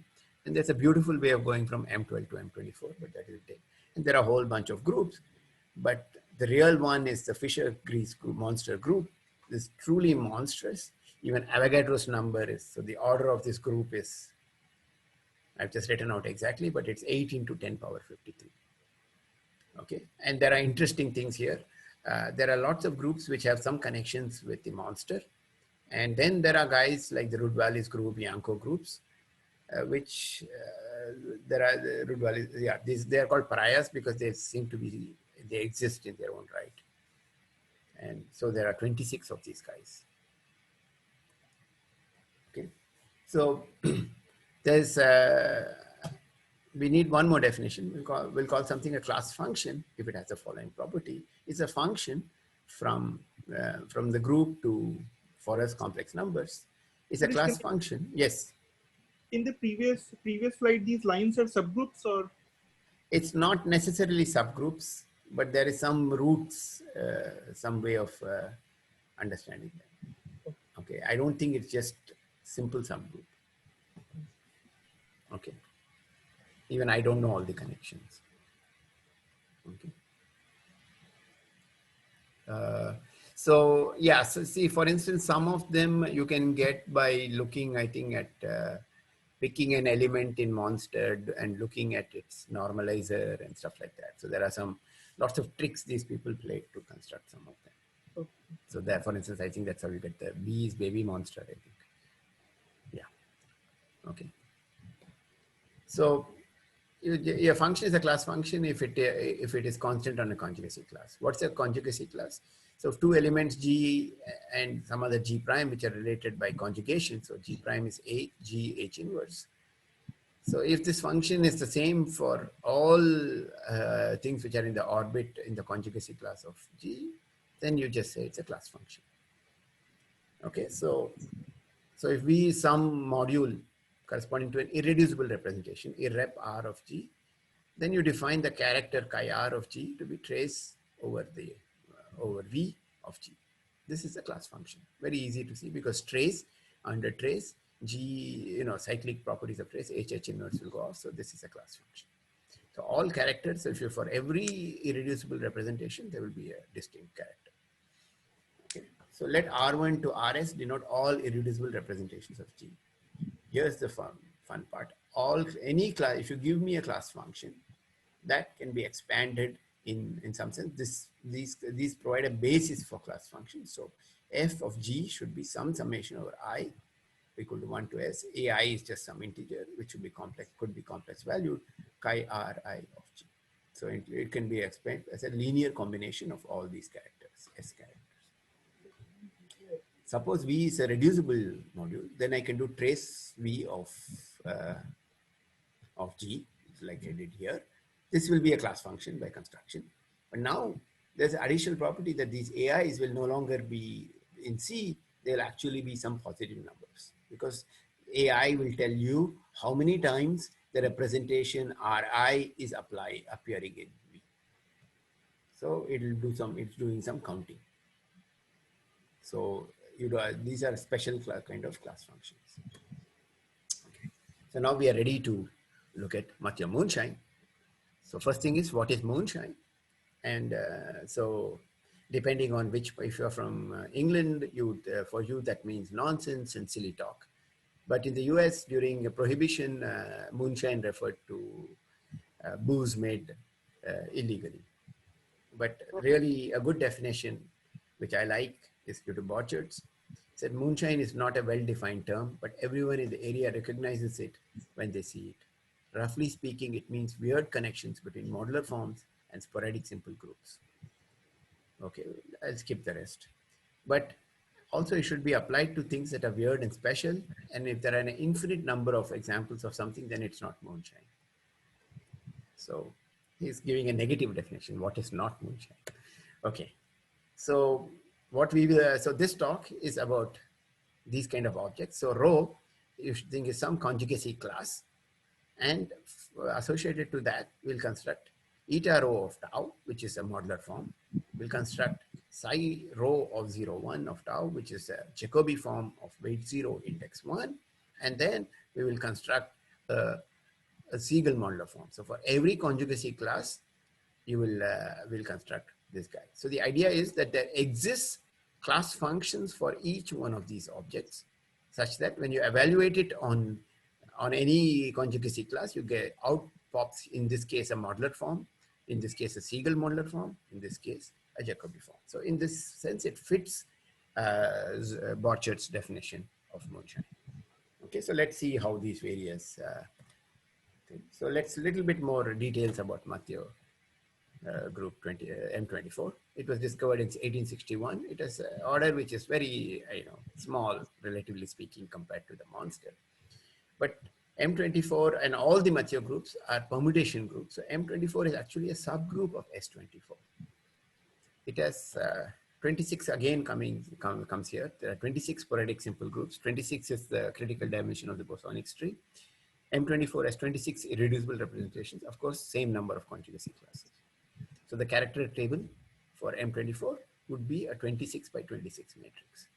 And there's a beautiful way of going from M12 to M24, but that will take. And there are a whole bunch of groups. But the real one is the Fisher-Grease monster group. It's truly monstrous. Even Avogadro's number is, so the order of this group is, I've just written out exactly, but it's 8 into 10 power 53. Okay, and there are interesting things here. There are lots of groups which have some connections with the monster. And then there are guys like the Rudvalis group, Yanko groups, which there are the Rudvalis, yeah, they are called pariahs because they seem to be, they exist in their own right. And so there are 26 of these guys. Okay, so there's, we need one more definition. We'll call something a class function if it has the following property. It's a function from the group to Forest complex numbers. It's a class function. Yes. In the previous slide, these lines are subgroups, or? It's not necessarily subgroups, but there is some roots, some way of understanding them. Okay, I don't think it's just simple subgroup. Okay, even I don't know all the connections. Okay. So yeah, so see, for instance, some of them you can get by looking, I think, at picking an element in monster and looking at its normalizer and stuff like that. So there are lots of tricks these people play to construct some of them. Okay. So there, for instance, I think that's how you get the B is baby monster, I think. Yeah. Okay. So Your function is a class function if it is constant on a conjugacy class. What's a conjugacy class? So two elements G and some other G prime which are related by conjugation. So G prime is A, G, H inverse. So if this function is the same for all things which are in the orbit in the conjugacy class of G, then you just say it's a class function. Okay, so if we some module corresponding to an irreducible representation, irrep R of G, then you define the character chi R of G to be trace over the over V of G. This is a class function. Very easy to see because trace under trace G, cyclic properties of trace HH inverse will go off. So this is a class function. So all characters, if you for every irreducible representation, there will be a distinct character. Okay. So let R1 to RS denote all irreducible representations of G. Here's the fun part. Any class, if you give me a class function, that can be expanded in some sense. These provide a basis for class functions. So f of G should be some summation over I equal to 1 to S. AI is just some integer which should be complex, could be complex valued, chi Ri of G. So it can be explained as a linear combination of all these characters, S characters. Suppose V is a reducible module, then I can do trace V of G, like I did here. This will be a class function by construction. But now there's an additional property that these AIs will no longer be in C, they'll actually be some positive numbers because AI will tell you how many times the representation Ri is appearing in V. So it'll do it's doing some counting. So these are special kind of class functions. Okay. So now we are ready to look at Mathieu Moonshine. So first thing is, what is moonshine? And so depending on if you're from England, for you that means nonsense and silly talk. But in the US during prohibition, moonshine referred to booze made illegally. But really a good definition, which I like, is due to Borchards. Said moonshine is not a well-defined term, but everyone in the area recognizes it when they see it. Roughly speaking, it means weird connections between modular forms and sporadic simple groups. Okay, I'll skip the rest. But also it should be applied to things that are weird and special. And if there are an infinite number of examples of something, then it's not moonshine. So he's giving a negative definition. What is not moonshine? Okay, so so this talk is about these kind of objects. So rho, you should think is some conjugacy class, and associated to that, we'll construct eta rho of tau, which is a modular form. We'll construct psi rho of 0, 1 of tau, which is a Jacobi form of weight 0, index 1. And then we will construct a Siegel modular form. So for every conjugacy class, you will construct this guy. So the idea is that there exists class functions for each one of these objects, such that when you evaluate it on any conjugacy class, you get out pops, in this case, a modular form, in this case, a Siegel modular form, in this case, a Jacobi form. So in this sense, it fits Borchards' definition of moonshine. Okay, so let's see how these various things. So let's little bit more details about Mathieu group M24. It was discovered in 1861. It is an order which is very small, relatively speaking, compared to the monster. But M24 and all the Mathieu groups are permutation groups. So M24 is actually a subgroup of S24. It has 26 again comes here. There are 26 sporadic simple groups. 26 is the critical dimension of the bosonic tree. M24 has 26 irreducible representations. Of course, same number of conjugacy classes. So the character table for M24 would be a 26 by 26 matrix.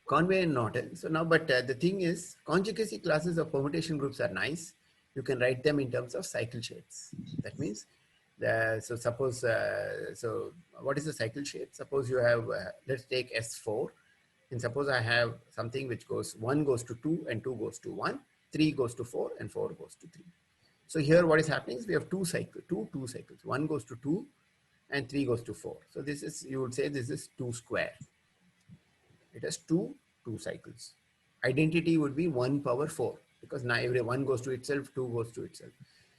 Conway and Norton. So now, but the thing is, conjugacy classes of permutation groups are nice. You can write them in terms of cycle shapes. That means, so suppose, so what is the cycle shape? Suppose you have, let's take S4. And suppose I have something which goes, 1 goes to 2 and 2 goes to 1, 3 goes to 4 and 4 goes to 3. So here what is happening is we have two cycles. 1 goes to 2 and 3 goes to 4. So this is, you would say this is 2 square. It has two cycles. Identity would be 1 power 4. because now every one goes to itself, two goes to itself.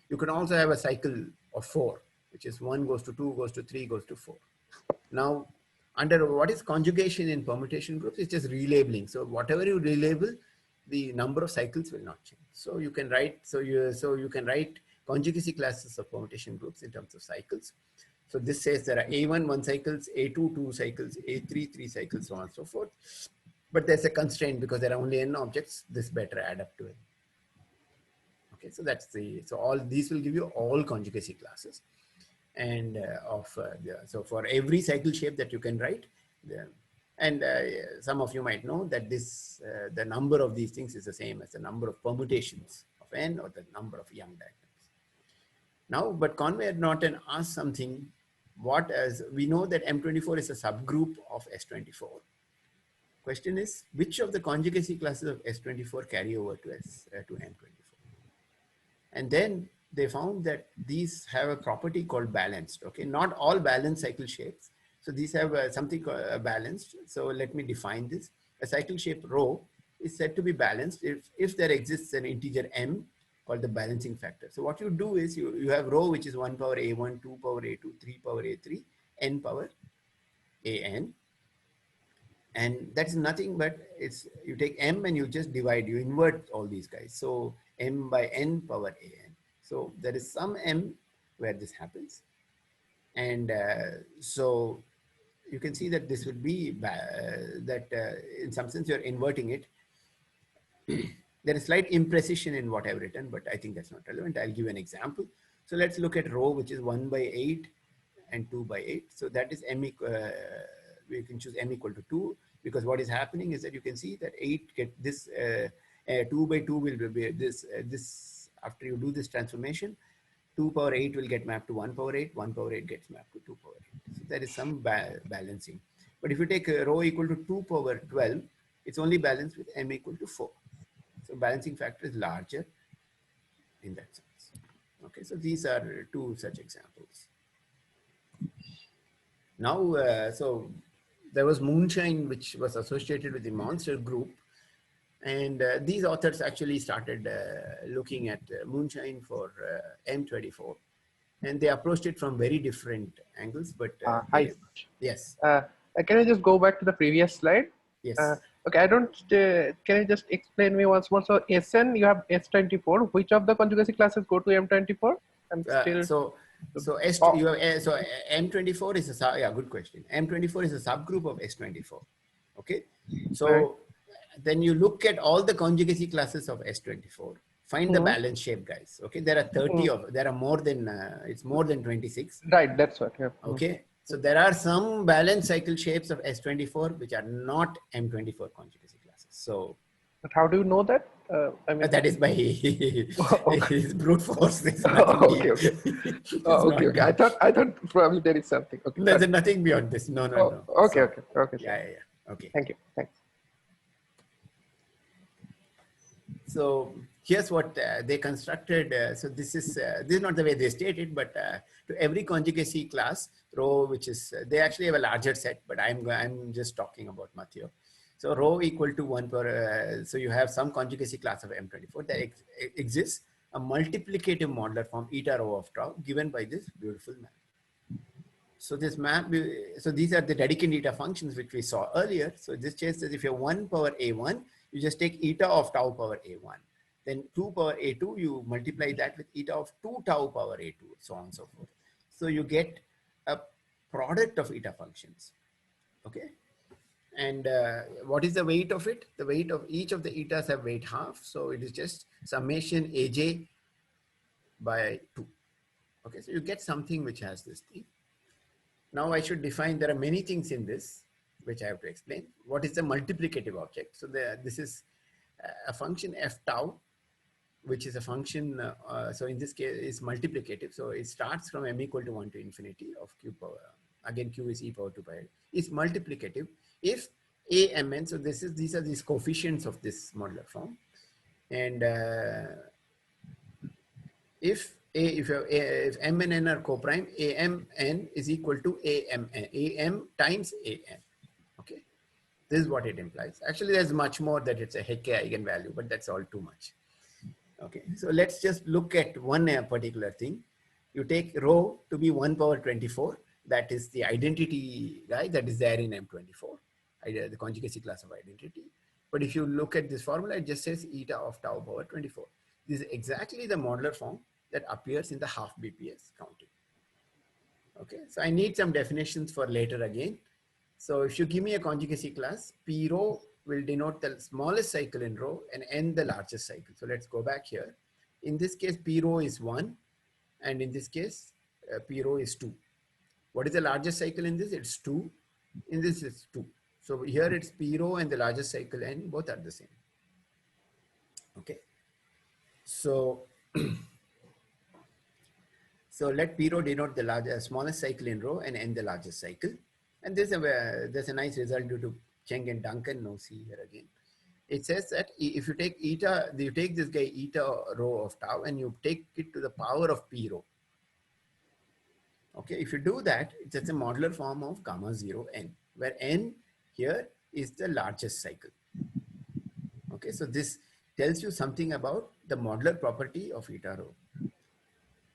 You can also have a cycle of 4, which is 1 goes to 2, goes to 3, goes to 4. Now, under what is conjugation in permutation groups, it's just relabeling. So whatever you relabel, the number of cycles will not change. So you can write, so you can write conjugacy classes of permutation groups in terms of cycles. So this says there are A1 1 cycles, A2 2 cycles, A3 3 cycles, so on and so forth. But there's a constraint because there are only n objects. This better add up to n. Okay, so that's so all these will give you all conjugacy classes, and so for every cycle shape that you can write, and some of you might know that this the number of these things is the same as the number of permutations of n or the number of Young diagrams. Now, but Conway and Norton asked something. What as we know that M24 is a subgroup of S24. Question is, which of the conjugacy classes of S24 carry over to M24? And then they found that these have a property called balanced. Okay, not all balanced cycle shapes. So these have something called balanced. So let me define this. A cycle shape rho is said to be balanced if there exists an integer m called the balancing factor. So what you do is you have rho, which is 1 power a1, 2 power a2, 3 power a3, n power an. And that's nothing but it's, you take m and you just divide, you invert all these guys. So m by n power an. So there is some m where this happens. And so you can see that this would be, in some sense you're inverting it. There is slight imprecision in what I've written, but I think that's not relevant. I'll give an example. So let's look at rho, which is 1 by 8 and 2 by 8. So that is m we can choose m equal to 2, because what is happening is that you can see that 8 get this 2 by 2 will be this after you do this transformation, 2 power 8 will get mapped to 1 power 8, 1 power 8 gets mapped to 2 power 8. So there is some balancing. But if you take rho equal to 2 power 12, it's only balanced with m equal to 4. So balancing factor is larger in that sense. Okay, so these are two such examples. Now, so there was Moonshine, which was associated with the monster group. And these authors actually started looking at Moonshine for M24. And they approached it from very different angles. But hi. Yes. Can I just go back to the previous slide? Yes. Okay, I don't, can you just explain me once more? So SN, you have S24. Which of the conjugacy classes go to M24? I'm still... So M24 is a, yeah, good question. M24 is a subgroup of S24. Okay. So then you look at all the conjugacy classes of S24. Find the balance shape, guys. Okay. There are 30 of, there are more than, it's more than 26. Right. That's what, yeah. Okay. So there are some balance cycle shapes of S24 which are not M24 conjugacy classes. So, but how do you know that? I mean, that is by brute force. Okay. Okay. I thought probably there is something. Okay. There's nothing beyond this. No. Okay. Okay. Yeah. Okay. Thank you. Thanks. So here's what they constructed. So this is not the way they stated, but to every conjugacy class, rho, which is they actually have a larger set, but I'm just talking about Mathieu. So rho equal to 1 per. So you have some conjugacy class of M24 that exists a multiplicative modular form eta rho of tau given by this beautiful map. So this map, so these are the Dedekind eta functions which we saw earlier. So this says that if you have 1 power a1, you just take eta of tau power a1. Then 2 power a2, you multiply that with eta of 2 tau power a2, so on and so forth. So you get a product of eta functions. Okay. And what is the weight of it? The weight of each of the etas have weight half. So it is just summation aj by 2. Okay. So you get something which has this thing. Now I should define, there are many things in this which I have to explain. What is the multiplicative object? So this is a function f tau, which is a function, so in this case is multiplicative. So it starts from m equal to 1 to infinity of q power, again q is e power 2 pi. It's multiplicative if a mn, so these are these coefficients of this modular form. And if m and n are co-prime, amn is equal to am times an. Okay, this is what it implies. Actually, there's much more, that it's a Hecke eigenvalue, but that's all too much. Okay, so let's just look at one particular thing. You take rho to be 1 power 24. That is the identity guy that is there in M24, the conjugacy class of identity. But if you look at this formula, it just says eta of tau power 24. This is exactly the modular form that appears in the half BPS counting. Okay, so I need some definitions for later again. So if you give me a conjugacy class, P rho will denote the smallest cycle in rho and N the largest cycle. So let's go back here. In this case, P rho is 1. And in this case, P rho is 2. What is the largest cycle in this? It's 2. In this, it's 2. So here it's P rho and the largest cycle N, both are the same. Okay. So, so let P rho denote the smallest cycle in rho and N the largest cycle. And there's a nice result due to Cheng and Duncan. No, see here again. It says that if you take eta, you take this guy eta rho of tau and you take it to the power of P rho. Okay, if you do that, it's just a modular form of gamma 0 n, where n here is the largest cycle. Okay, so this tells you something about the modular property of eta rho.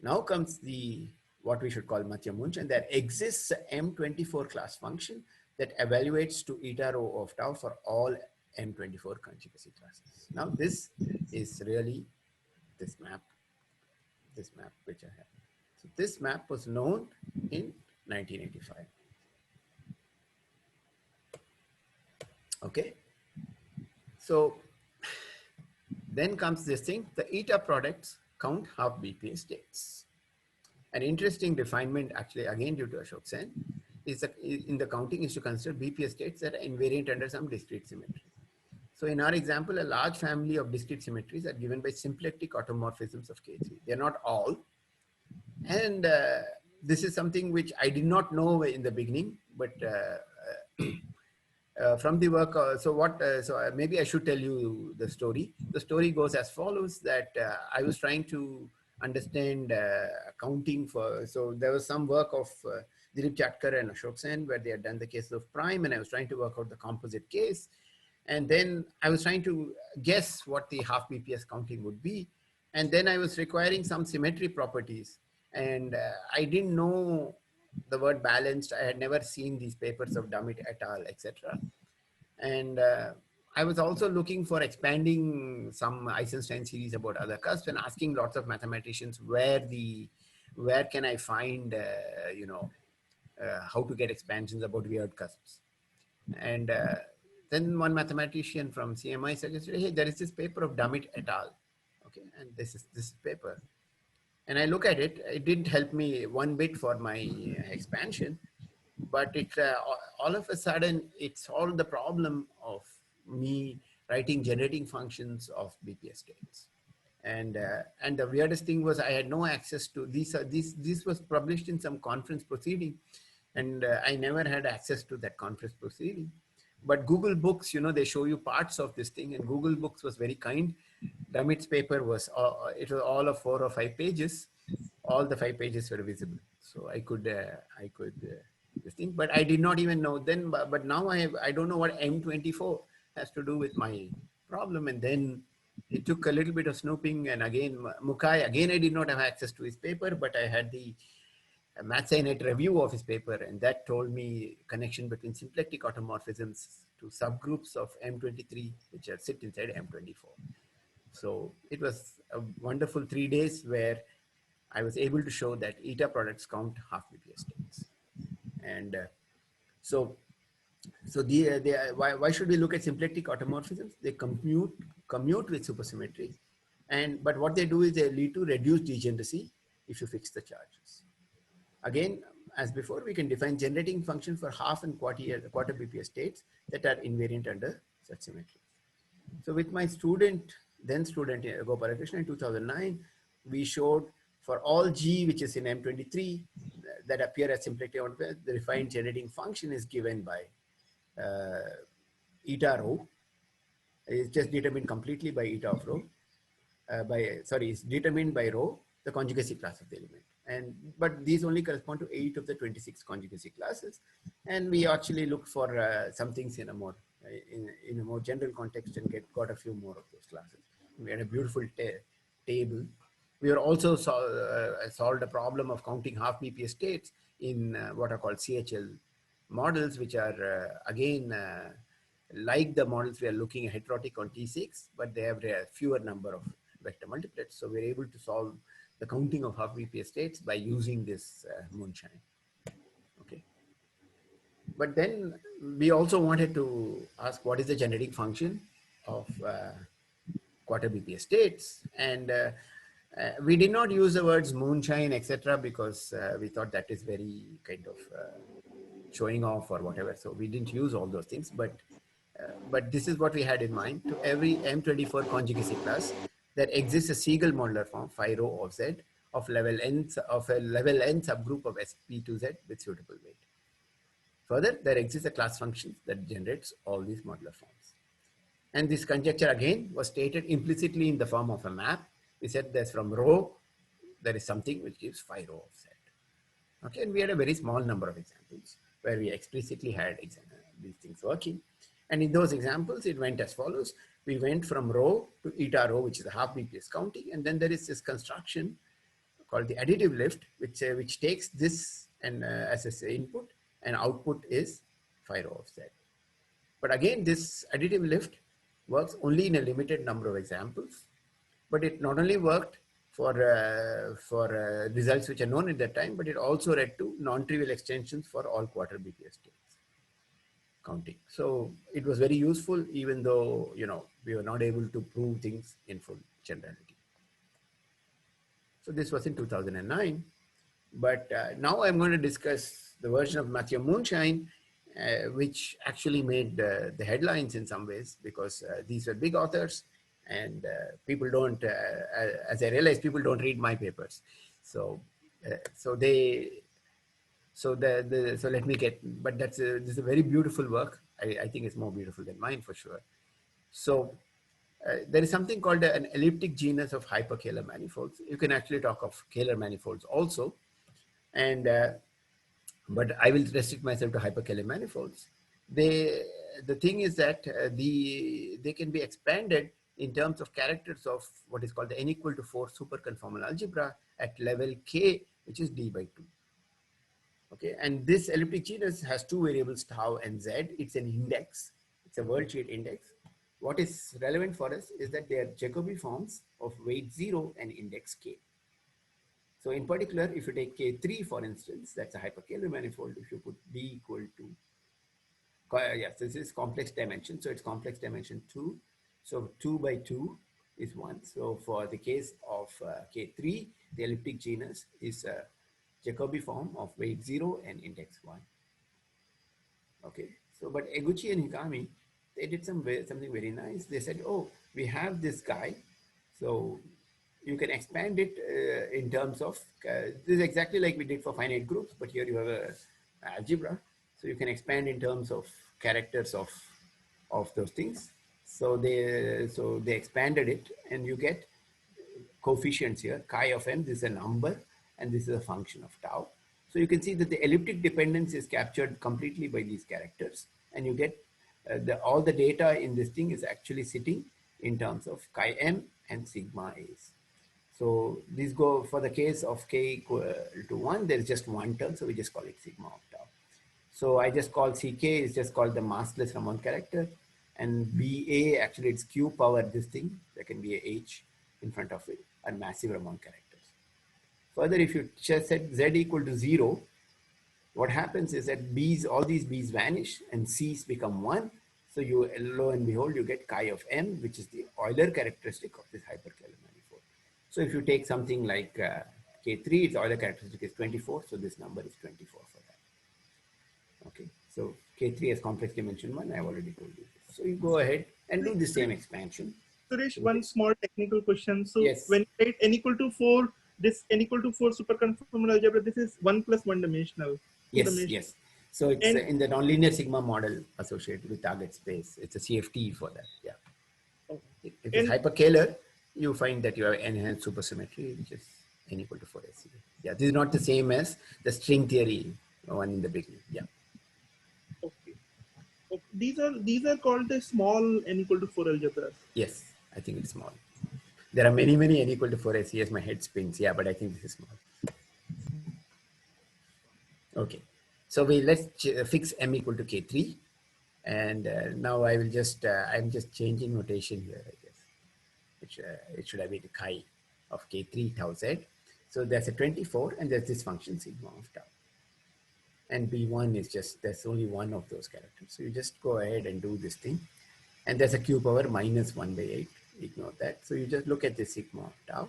Now comes the what we should call Mathieu Moonshine. There exists an M24 class function that evaluates to eta rho of tau for all M24 conjugacy classes. Now this is really this map which I have. So this map was known in 1985. Okay. So then comes this thing, the eta products count half BPA states. An interesting refinement, actually again due to Ashok Sen, is that in the counting is to consider BPA states that are invariant under some discrete symmetry. So in our example, a large family of discrete symmetries are given by symplectic automorphisms of K3. They're not all. And this is something which I did not know in the beginning, but from the work, so maybe I should tell you the story. The story goes as follows, that I was trying to understand counting for, so there was some work of Dilip Chatkar and Ashok Sen where they had done the cases of prime, and I was trying to work out the composite case. And then I was trying to guess what the half BPS counting would be. And then I was requiring some symmetry properties. And I didn't know the word balanced. I had never seen these papers of Damit et al., etc. And I was also looking for expanding some Eisenstein series about other cusps and asking lots of mathematicians where can I find, how to get expansions about weird cusps. And then one mathematician from CMI suggested, hey, there is this paper of Damit et al. Okay, and this is this paper. And I look at it, it didn't help me one bit for my expansion, but it all of a sudden, it solved the problem of me writing generating functions of BPS states. And the weirdest thing was I had no access to these. This was published in some conference proceeding, and I never had access to that conference proceeding. But Google Books, they show you parts of this thing, and Google Books was very kind. Damit's paper was, it was all of 4 or 5 pages. All the 5 pages were visible. So I could this thing, but I did not even know then, but now I don't know what M24 has to do with my problem. And then it took a little bit of snooping. And again, Mukai, again, I did not have access to his paper, but I had the MathSciNet review of his paper, and that told me connection between symplectic automorphisms to subgroups of M23, which are sit inside M24. So it was a wonderful 3 days where I was able to show that eta products count half BPS states. And why should we look at symplectic automorphisms? They commute with supersymmetry, but what they do is they lead to reduced degeneracy if you fix the charges. Again, as before, we can define generating function for half and quarter BPS states that are invariant under such symmetry. So with my then student Gopalakrishnan in 2009, we showed for all G, which is in M23, that appear as symplectic, the refined generating function is given by eta rho. It's just determined completely by eta of rho. It's determined by rho, the conjugacy class of the element. But these only correspond to 8 of the 26 conjugacy classes. And we actually looked for some things in a more general context and got a few more of those classes. We had a beautiful table. We are also solved a problem of counting half BPS states in what are called CHL models, which are again like the models we are looking at heterotic on T6, but they have a fewer number of vector multiplets. So we're able to solve the counting of half BPS states by using this Moonshine. Okay. But then we also wanted to ask what is the genetic function of quarter BPS states, and we did not use the words moonshine, etc., because we thought that is very kind of showing off or whatever. So we didn't use all those things, but this is what we had in mind. To every M24 conjugacy class, there exists a Siegel modular form, phi rho of Z, of level n subgroup of SP2Z with suitable weight. Further, there exists a class function that generates all these modular forms. And this conjecture again was stated implicitly in the form of a map. We said there's from rho, there is something which gives phi rho of Z. Okay, and we had a very small number of examples where we explicitly had these things working. And in those examples, it went as follows. We went from rho to eta rho, which is a half BPS counting. And then there is this construction called the additive lift, which takes this and as its input, and output is phi rho of Z. But again, this additive lift works only in a limited number of examples, but it not only worked for results which are known at that time, but it also led to non-trivial extensions for all quarter BPS states counting. So it was very useful, even though, you know, we were not able to prove things in full generality. So this was in 2009, but now I'm going to discuss the version of Mathieu Moonshine, which actually made the headlines in some ways, because these were big authors, and people don't, as I realized, people don't read my papers. So let me get, but this is a very beautiful work. I think it's more beautiful than mine for sure. So there is something called an elliptic genus of hyperkähler manifolds. You can actually talk of Kähler manifolds also, and but I will restrict myself to hyperkähler manifolds. The thing is that they can be expanded in terms of characters of what is called the n equal to 4 superconformal algebra at level k, which is d by 2. Okay, and this elliptic genus has two variables, tau and z. It's an index. It's a worldsheet index. What is relevant for us is that they are Jacobi forms of weight 0 and index k. So in particular, if you take K3, for instance, that's a hyperkähler manifold. If you put D equal to, yes, this is complex dimension. So it's complex dimension 2. So 2 by 2 is 1. So for the case of K3, the elliptic genus is a Jacobi form of weight 0 and index 1. Okay. So, but Eguchi and Hikami, they did something very nice. They said, oh, we have this guy. So you can expand it in terms of, this is exactly like we did for finite groups, but here you have a algebra. So you can expand in terms of characters of those things. So they expanded it, and you get coefficients here. Chi of m, this is a number, and this is a function of tau. So you can see that the elliptic dependence is captured completely by these characters, and you get all the data in this thing is actually sitting in terms of chi m and sigma a's. So these go for the case of k equal to 1, there is just one term, so we just call it sigma of tau. So I just call ck is just called the massless Ramon character, and ba actually it's q power this thing, there can be a h in front of it, and massive Ramon characters. Further, if you just set z equal to 0, what happens is that b's, all these b's vanish and c's become 1. So you, lo and behold, you get chi of m, which is the Euler characteristic of this hyperkähler manifold. So if you take something like K3, its Euler characteristic is 24. So this number is 24 for that. Okay. So K3 has complex dimension 1. I've already told you this. So you go ahead and do the same expansion. Suresh, one small technical question. So yes, when you write n equal to 4, this n equal to 4 superconformal algebra, this is 1 plus 1 dimensional. Yes, yes. So it's in the nonlinear sigma model associated with target space. It's a CFT for that. Yeah. Okay. If it's hyperkähler, you find that you have enhanced supersymmetry, which is n equal to 4 SC. Yeah, this is not the same as the string theory one in the beginning. Yeah. Okay. Okay. These are called the small n equal to 4 algebras. Yes, I think it's small. There are many, many n equal to 4s. Yes, my head spins. Yeah, but I think this is small. Okay. So let's fix m equal to k3. And now I will just, I'm just changing notation here, I guess. It should have been chi of k3 tau z. So there's a 24 and there's this function sigma of tau. And b1 is just, there's only one of those characters. So you just go ahead and do this thing. And there's a q power minus 1 by 8. Ignore that. So you just look at the sigma of tau.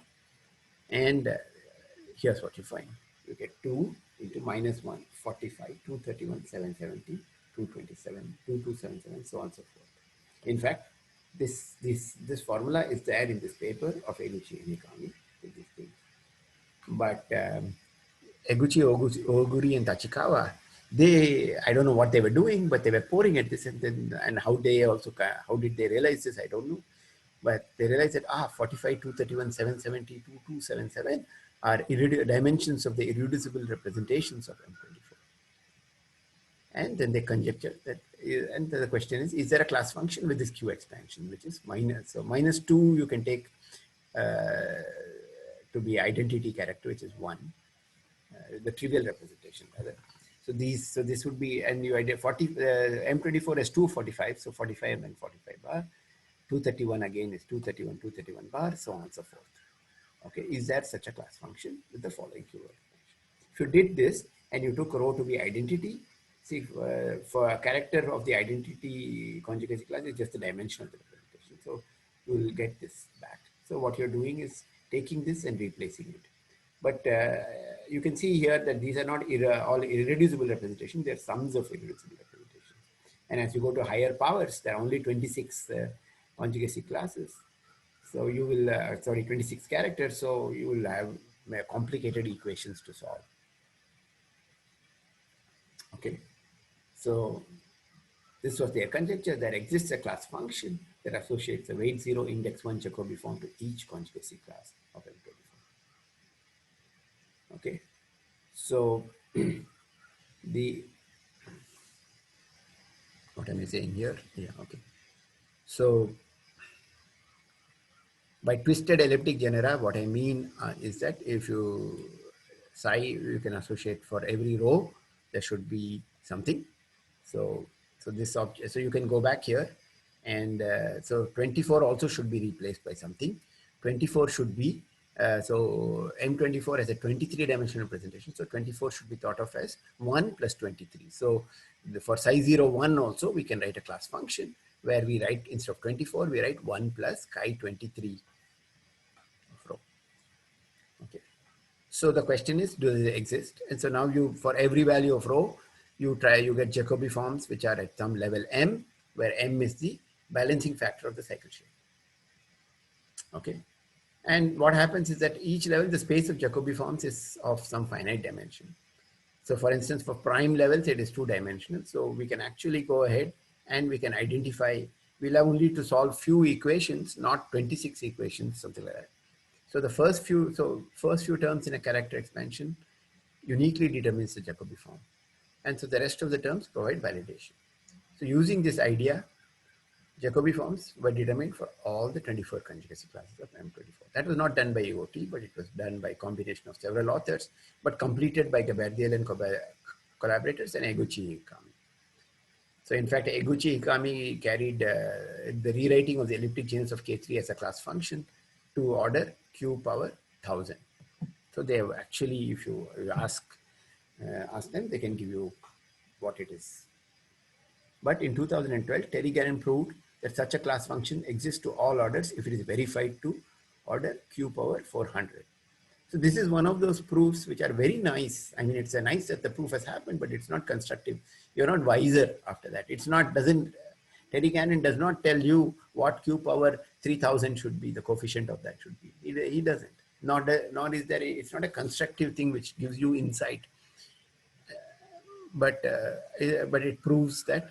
And here's what you find. You get 2 into minus 1, 45, 231, 770, 227, 2277, so on and so forth. In fact, this formula is there in this paper of Eguchi and Ikami with these things. But Eguchi, Oguri, and Tachikawa, I don't know what they were doing, but they were pouring at this, and how did they realize this? I don't know. But they realized that 45, 231, 770, 2277 are dimensions of the irreducible representations of M24. And then they conjectured that, and the question is there a class function with this Q expansion, which is minus. So minus 2 you can take to be identity character, which is 1, the trivial representation rather. So this would be, and you idea 40, M24 has 245, so 45 and then 45 bar. 231 again is 231, 231 bar, so on and so forth. Okay, is there such a class function with the following Q expansion? If you did this and you took rho to be identity, see for a character of the identity conjugacy class is just the dimension of the representation. So you will get this back. So what you're doing is taking this and replacing it. But you can see here that these are not all irreducible representations, they're sums of irreducible representations. And as you go to higher powers, there are only 26 conjugacy classes. So you will, 26 characters, so you will have complicated equations to solve. Okay, so this was their conjecture. There exists a class function that associates a weight 0 index 1 Jacobi form to each conjugacy class of M24. Okay, so what am I saying here? Yeah, okay. So by twisted elliptic genera, what I mean is that if you you can associate for every row, there should be something. So this object, so you can go back here, and so 24 also should be replaced by something. 24 should be so M24 has a 23-dimensional representation. So 24 should be thought of as 1 plus 23. So for psi 0, 1 also, we can write a class function where we write, instead of 24, we write 1 plus chi 23 of rho. Okay. So the question is, do they exist? And so now for every value of rho, you get Jacobi forms which are at some level m, where m is the balancing factor of the cycle shape. Okay. And what happens is that each level, the space of Jacobi forms is of some finite dimension. So for instance, for prime levels, it is 2-dimensional. So we can actually go ahead and we can identify, we'll have only to solve few equations, not 26 equations, something like that. So the first few terms in a character expansion uniquely determines the Jacobi form. And so the rest of the terms provide validation. So using this idea, Jacobi forms were determined for all the 24 conjugacy classes of M24. That was not done by EOT, but it was done by combination of several authors, but completed by Gabardiel and collaborators and Eguchi Ikami. So in fact, Eguchi Ikami carried the rewriting of the elliptic genus of K3 as a class function to order Q power 1000. So they have actually, if you ask them, they can give you what it is. But in 2012, Terry Gannon proved that such a class function exists to all orders if it is verified to order Q power 400. So this is one of those proofs which are very nice. I mean, it's a nice that the proof has happened, but it's not constructive. You're not wiser after that. Terry Gannon does not tell you what Q power 3000 should be, the coefficient of that should be. He doesn't. Nor is there, it's not a constructive thing which gives you insight. But it proves that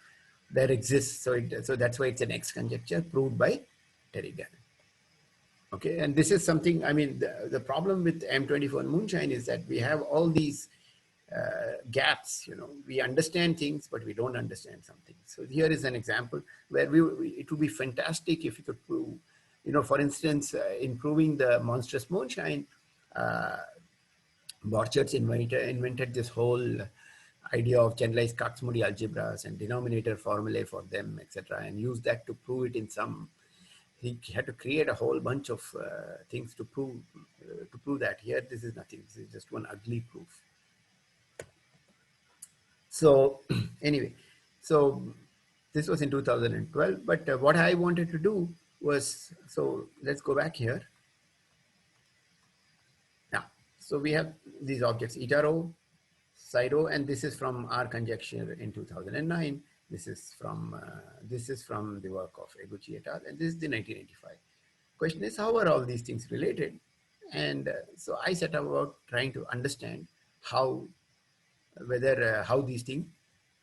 there exists. So that's why it's an X conjecture proved by Terry Gannon. Okay, and this is something, I mean, the problem with M24 and Moonshine is that we have all these gaps, we understand things, but we don't understand something. So here is an example where it would be fantastic if you could prove, for instance, in proving the monstrous moonshine, Borcherds invented this whole idea of generalized Kac-Moody algebras and denominator formulae for them, etc., and used that to prove it in some. He had to create a whole bunch of things to prove that. Here, this is nothing. This is just one ugly proof. So anyway, so this was in 2012. But what I wanted to do was, so let's go back here. Yeah. So we have these objects, eta rho, psi rho, and this is from our conjecture in 2009. This is from the work of Eguchi et al. And this is the 1985. Question is, how are all these things related? And so I set about trying to understand how these things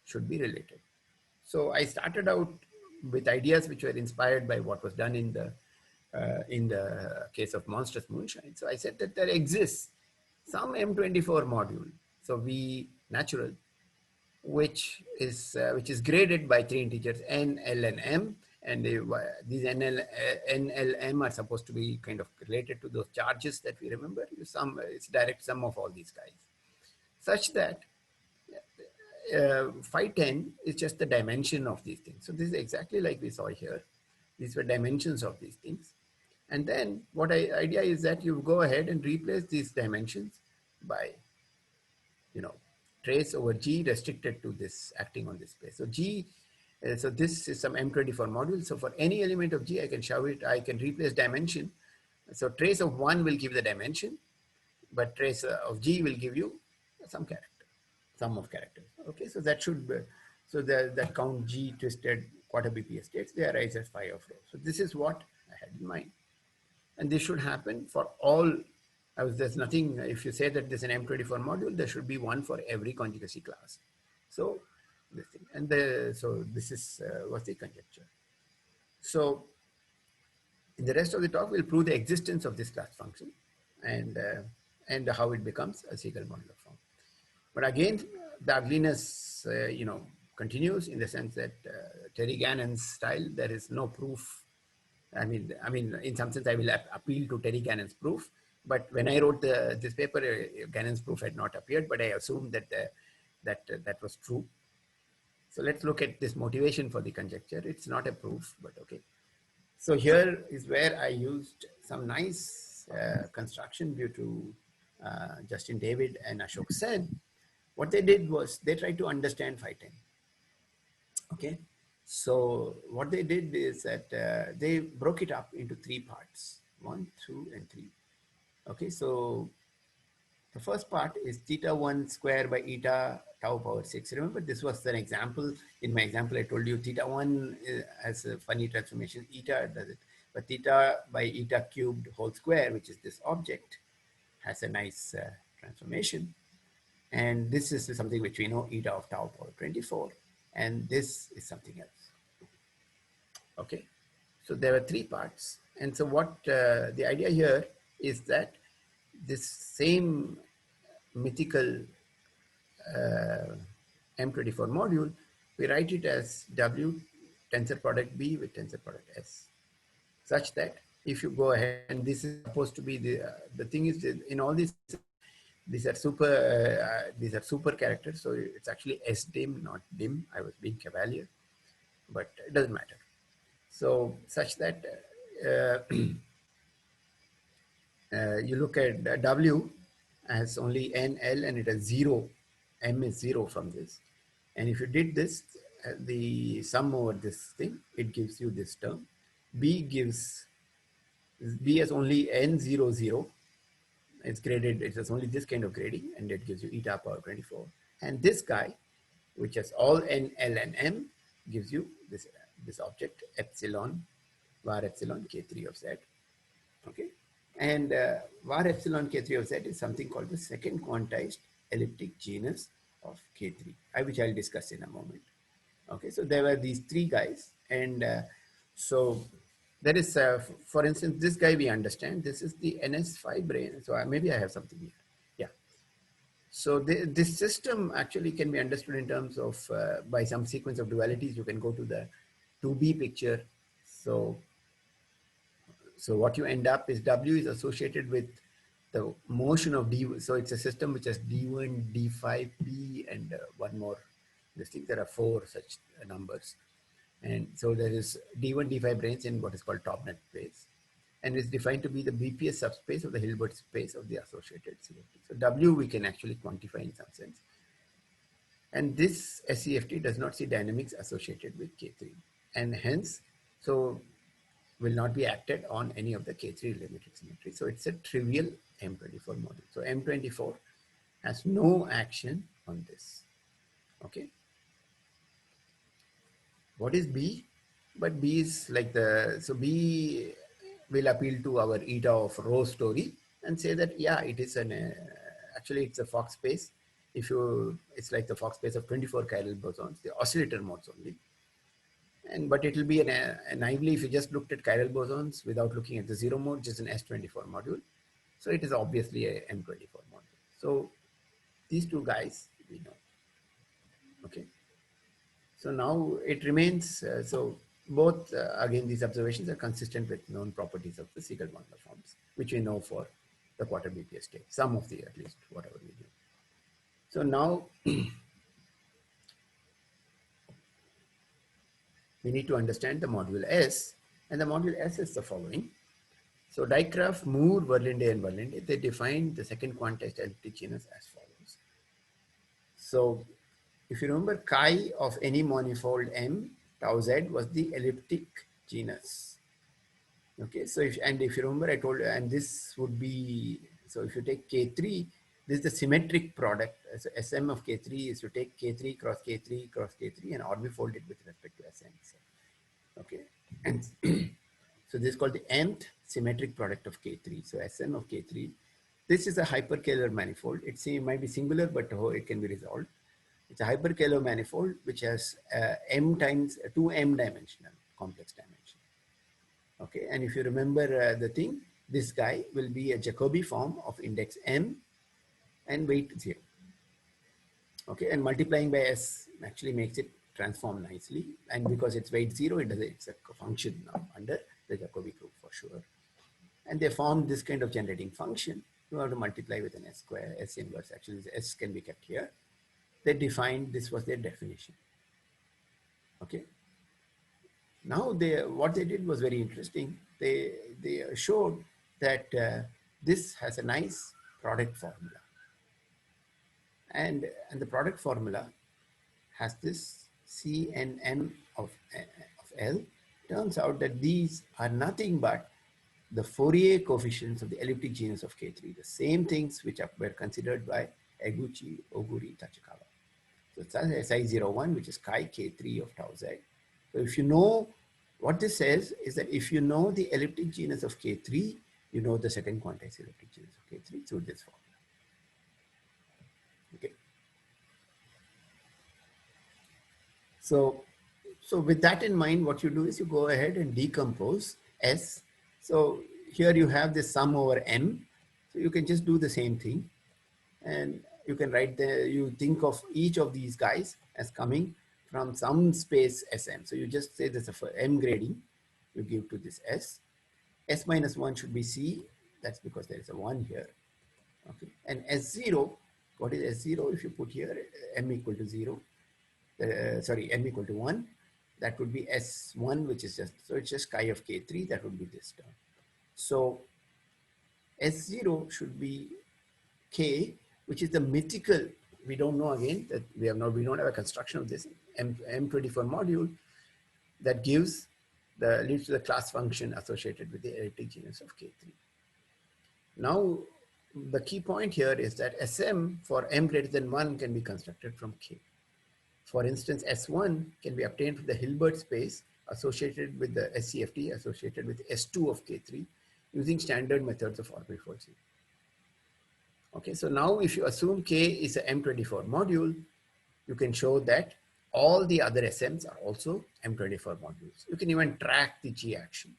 should be related. So I started out with ideas which were inspired by what was done in the case of monstrous moonshine. So I said that there exists some M24 module, so V natural, which is graded by three integers n, l, and m, and these n, l, m are supposed to be kind of related to those charges that we remember. It's direct sum of all these guys, such that phi 10 is just the dimension of these things. So this is exactly like we saw here. These were dimensions of these things. And then idea is that you go ahead and replace these dimensions by, trace over G restricted to this acting on this space. So G, so this is some M24 module. So for any element of G, I can replace dimension. So trace of 1 will give the dimension, but trace of G will give you some character, sum of characters. Okay, so that should be, so that count G twisted quarter BPS states, they arise as phi of rho. So this is what I had in mind. And this should happen for all. There's nothing, if you say that there's an M24 module, there should be one for every conjugacy class. So this thing, and so this is what's the conjecture. So in the rest of the talk, we'll prove the existence of this class function and how it becomes a Siegel modular form. But again, the ugliness, continues in the sense that Terry Gannon's style, there is no proof. I mean, in some sense, I will appeal to Terry Gannon's proof. But when I wrote this paper, Gannon's proof had not appeared, but I assumed that that was true. So let's look at this motivation for the conjecture. It's not a proof, but okay. So here is where I used some nice construction due to Justin David and Ashok Sen. What they did was they tried to understand phi 10. Okay. So what they did is that they broke it up into 3 parts, 1, 2, and 3. Okay, so the first part is theta 1 square by eta tau power 6. Remember, this was an example. In my example, I told you theta 1 has a funny transformation, eta does it. But theta by eta cubed whole square, which is this object, has a nice transformation. And this is something which we know, eta of tau power 24. And this is something else. Okay, so there were 3 parts. And so what the idea here is that this same mythical M24 module, we write it as W tensor product B with tensor product S, such that if you go ahead, and this is supposed to be the thing is, in all these are super characters, so it's actually S dim, not dim. I was being cavalier, but it doesn't matter. So such that you look at W as only N, L, and it has 0. M is 0 from this. And if you did this, the sum over this thing, it gives you this term. B has only N 0, 0. It's graded, it has only this kind of grading, and it gives you eta power 24. And this guy, which has all N, L, and M, gives you this object, epsilon, var epsilon K3 of Z. Okay. And var epsilon K3 of Z is something called the second quantized elliptic genus of K3, which I'll discuss in a moment. Okay, so there were these 3 guys. And so there is, for instance, this guy we understand, this is the NS5 brane. So maybe I have something here. Yeah. So this system actually can be understood in terms of, by some sequence of dualities, you can go to the 2B picture. So So what you end up is W is associated with the motion of D. So it's a system which has D1, D5, P, and one more. I think there are 4 such numbers. And so there is D1, D5 branes in what is called top net space. And it's defined to be the BPS subspace of the Hilbert space of the associated CFT. So W we can actually quantify in some sense. And this SCFT does not see dynamics associated with K3. And hence, so will not be acted on any of the K3 limited symmetry. So it's a trivial M24 module. So M24 has no action on this. Okay. What is B? But B is like so B will appeal to our eta of rho story and say that, yeah, it is actually it's a Fock space. It's like the Fock space of 24 chiral bosons, the oscillator modes only. But it will be naively, if you just looked at chiral bosons without looking at the 0 mode, just an S24 module. So it is obviously a M24 module. So these 2 guys we know. Okay. So now it remains, so both, again, these observations are consistent with known properties of the Siegel modular forms, which we know for the quarter BPS state, some of the, at least, whatever we do. So now we need to understand the module S, and the module S is the following. So Dijkgraaf, Moore, Verlinde, and Verlinde, they defined the second quantized elliptic genus as follows. So if you remember, chi of any manifold M, tau Z was the elliptic genus. Okay, so if you remember, I told you, and this would be, so if you take K3, this is the symmetric product. So SM of K3 is to take K3 cross K3 cross K3 and orbifold it with respect to SM. So, okay, and so this is called the nth symmetric product of K3. So SM of K3, this is a hyperkähler manifold. It might be singular, but it can be resolved. It's a hyperkähler manifold which has m times 2m dimensional complex dimension. Okay, and if you remember the thing, this guy will be a Jacobi form of index m and weight 0. Okay, and multiplying by s actually makes it transform nicely, and because it's weight 0, it's a function now under the Jacobi group for sure. And they form this kind of generating function. You have to multiply with an s square, s inverse. Actually, the s can be kept here. They defined, this was their definition. Okay. Now what they did was very interesting. They showed that this has a nice product formula. And the product formula has this CNM of L. Turns out that these are nothing but the Fourier coefficients of the elliptic genus of K3, the same things which were considered by Eguchi, Oguri, Tachikawa. So it's SI01, which is chi K3 of tau Z. So if you know, what this says is that if you know the elliptic genus of K3, you know the second quantized elliptic genus of K3 through this formula. Okay. So with that in mind, what you do is you go ahead and decompose S. So here you have this sum over M. So you can just do the same thing. And you can write you think of each of these guys as coming from some space Sm. So you just say there's a M grading you give to this S. S minus 1 should be C. That's because there is a 1 here. Okay. And S0, what is S0? If you put here M equal to 0, M equal to 1, that would be S1, which is just, so it's just chi of K3, that would be this term. So S0 should be K, which is the mythical, we don't know again, that we don't have a construction of this M24 module that leads to the class function associated with the elliptic genus of K3. Now, the key point here is that Sm for m greater than 1 can be constructed from K. For instance, S1 can be obtained from the Hilbert space associated with the SCFT associated with S2 of K3 using standard methods of orbifolding. Okay, so now if you assume K is a M24 module, you can show that all the other SMs are also M24 modules. You can even track the G action.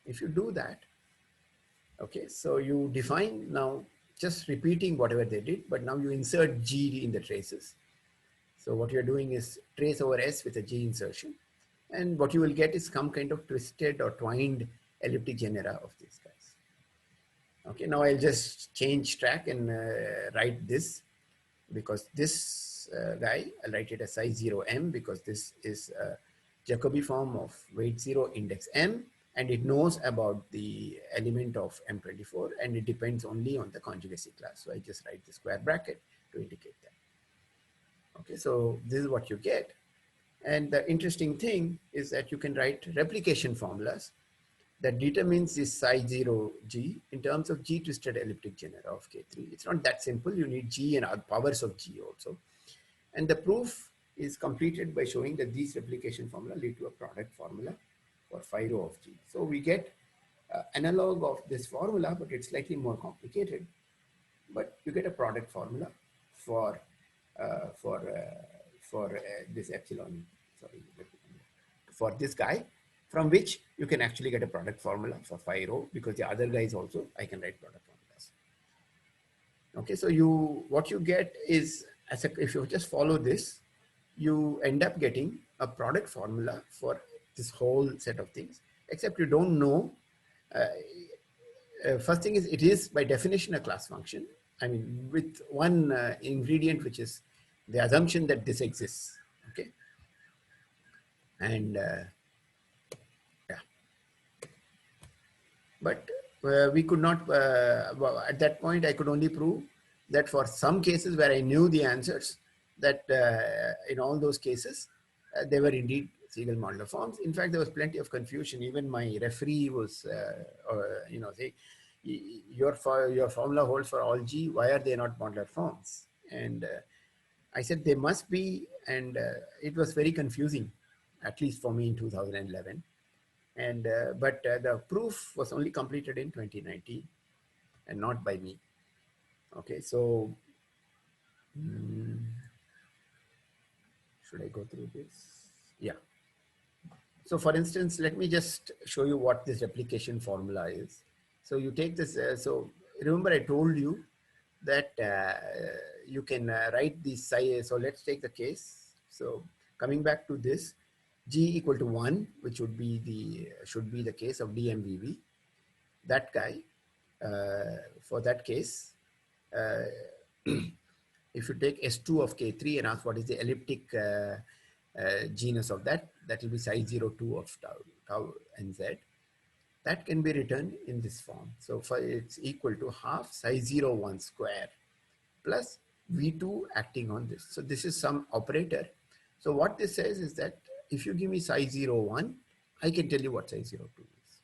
If you do that, okay, so you define now, just repeating whatever they did, but now you insert G in the traces. So what you're doing is trace over S with a G insertion. And what you will get is some kind of twisted or twined elliptic genera of these guys. Okay, now I'll just change track and write this, because this guy, I'll write it as size 0 m, because this is a Jacobi form of weight 0 index m, and it knows about the element of M24, and it depends only on the conjugacy class. So I just write the square bracket to indicate that. Okay, so this is what you get. And the interesting thing is that you can write replication formulas that determines this size 0 G in terms of G twisted elliptic genera of K3. It's not that simple. You need G and powers of G also. And the proof is completed by showing that these replication formula lead to a product formula for phi rho of G. So we get analog of this formula, but it's slightly more complicated. But you get a product formula for this epsilon, sorry, for this guy, from which you can actually get a product formula for phi rho, because the other guys also, I can write product formulas. Okay, so what you get is, if you just follow this, you end up getting a product formula for this whole set of things, except you don't know. First thing is, it is by definition a class function. I mean, with one ingredient, which is the assumption that this exists. Okay, and yeah, but we could not, at that point, I could only prove that for some cases where I knew the answers, that in all those cases, they were indeed Siegel modular forms. In fact, there was plenty of confusion. Even my referee was, saying, your formula holds for all G, why are they not modular forms? And I said they must be, and it was very confusing, at least for me in 2011. And but the proof was only completed in 2019, and not by me. Okay, so should I go through this? Yeah. So for instance, let me just show you what this replication formula is. So you take this, so remember I told you that you can write the size. So let's take the case. So coming back to this, G equal to 1, which should be the case of DMVV. That guy, for that case, if you take S2 of K3 and ask what is the elliptic genus of that, that will be size 02 of tau and Z. That can be written in this form. So it's equal to half size 01 square plus V2 acting on this. So this is some operator. So what this says is that if you give me size 01, I can tell you what size 02 is.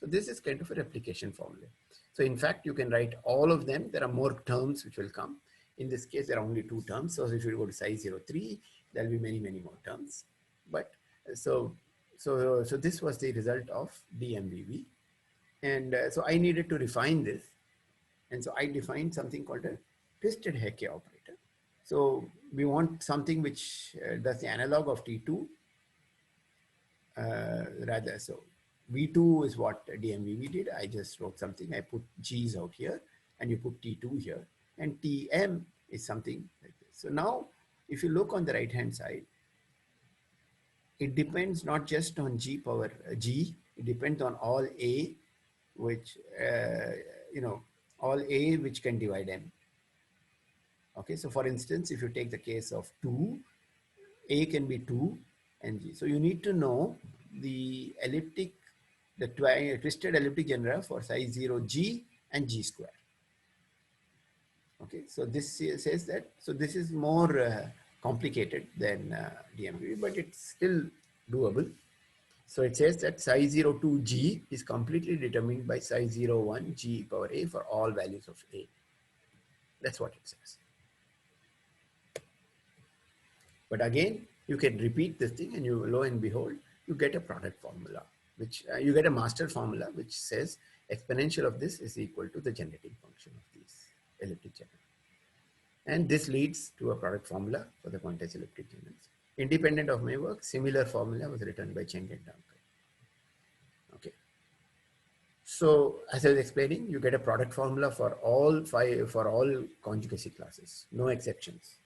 So this is kind of a replication formula. So in fact, you can write all of them. There are more terms which will come. In this case, there are only 2 terms. So if you go to size 03, there will be many, many more terms. But so this was the result of DMVV. And so I needed to refine this. And so I defined something called a twisted Hecke operator. So we want something which does the analog of T2 rather. So V2 is what DMVV did. I just wrote something. I put G's out here and you put T2 here. And Tm is something like this. So now if you look on the right hand side, it depends not just on G power G, it depends on all A, which, all A which can divide M. Okay, so for instance, if you take the case of 2, A can be 2 and G. So you need to know the elliptic, the twisted elliptic genera for size 0 G and G square. Okay, so this says that, so this is more complicated than DMVV, but it's still doable. So it says that size 02 G is completely determined by size 01 G power A for all values of A. That's what it says. But again, you can repeat this thing and you, lo and behold, you get a product formula, which you get a master formula, which says exponential of this is equal to the generating function of these elliptic genera. And this leads to a product formula for the quantized elliptic genera. Independent of my work, similar formula was written by Cheng and Duncan. Okay. So as I was explaining, you get a product formula for all conjugacy classes, no exceptions.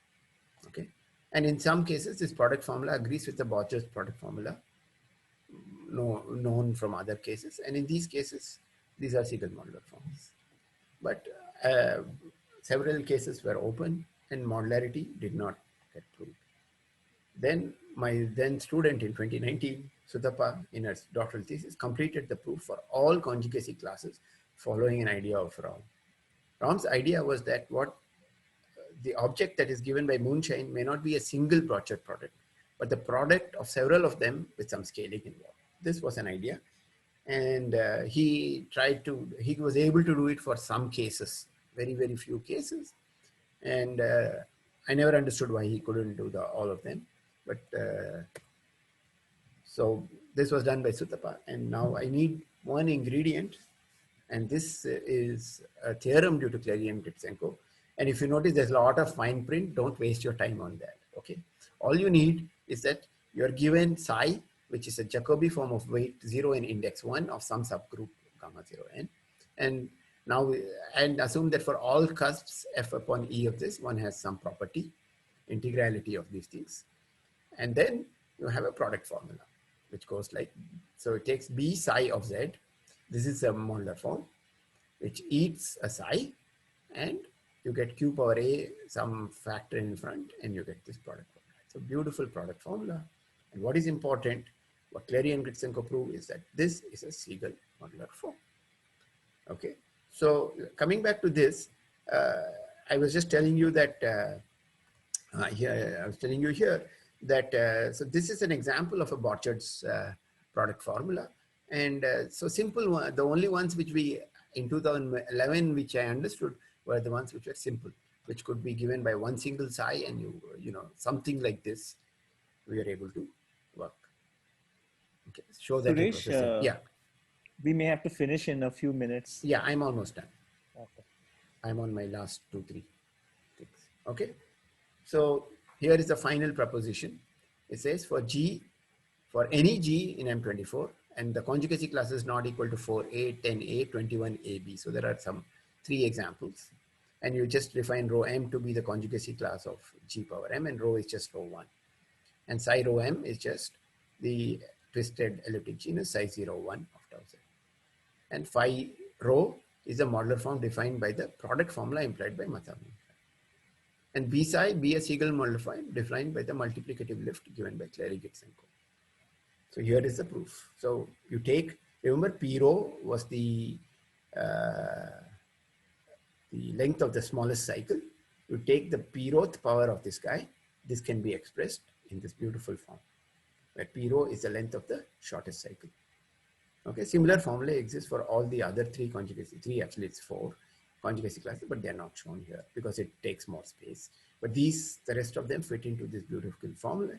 Okay. And in some cases, this product formula agrees with the Borcher's product formula. known from other cases. And in these cases, these are Siegel modular forms. But several cases were open and modularity did not get proved. Then my then student in 2019, Sudhapa, in her doctoral thesis, completed the proof for all conjugacy classes following an idea of Raum. Raum's idea was that the object that is given by Moonshine may not be a single Brochard product, but the product of several of them with some scaling involved. This was an idea. And he was able to do it for some cases, very, very few cases. And I never understood why he couldn't do all of them. But so this was done by Sutapa. And now I need one ingredient. And this is a theorem due to Clarion-Gritsenko. And if you notice, there's a lot of fine print. Don't waste your time on that. Okay. All you need is that you're given psi, which is a Jacobi form of weight 0 in index 1 of some subgroup gamma 0n. And now, and assume that for all cusps f upon e of this, one has some property, integrality of these things. And then you have a product formula, which goes like, so it takes b psi of z. This is a modular form, which eats a psi, and you get q power a, some factor in front, and you get this product formula. It's a beautiful product formula. And what is important, what Clarion-Gritsenko proved is that this is a Siegel modular form. Okay, so coming back to this, I was just telling you that so this is an example of a Borchards product formula. And so simple one, the only ones which we, in 2011, which I understood were the ones which were simple, which could be given by one single psi, and you know, something like this, we are able to work. Okay, show that. Suresh, yeah. We may have to finish in a few minutes. Yeah, I'm almost done. Okay. I'm on my last 2-3 things. Okay. So here is the final proposition. It says for any G in M24, and the conjugacy class is not equal to 4A, 10A, 21AB. So there are some 3 examples. And you just define rho M to be the conjugacy class of G power M, and rho is just rho 1. And psi rho M is just the twisted elliptic genus psi 01 of tau Z. And phi rho is a modular form defined by the product formula implied by Mathieu Moonshine. And B psi be a Siegel modular form defined by the multiplicative lift given by Clary-Gritsenko. So here is the proof. So you take, remember P rho was the length of the smallest cycle. You take the P rhoth power of this guy. This can be expressed in this beautiful form, where P rho is the length of the shortest cycle. Okay, similar formula exists for all the other 3 conjugacy, actually it's 4 conjugacy classes, but they're not shown here because it takes more space. But the rest of them fit into this beautiful formula.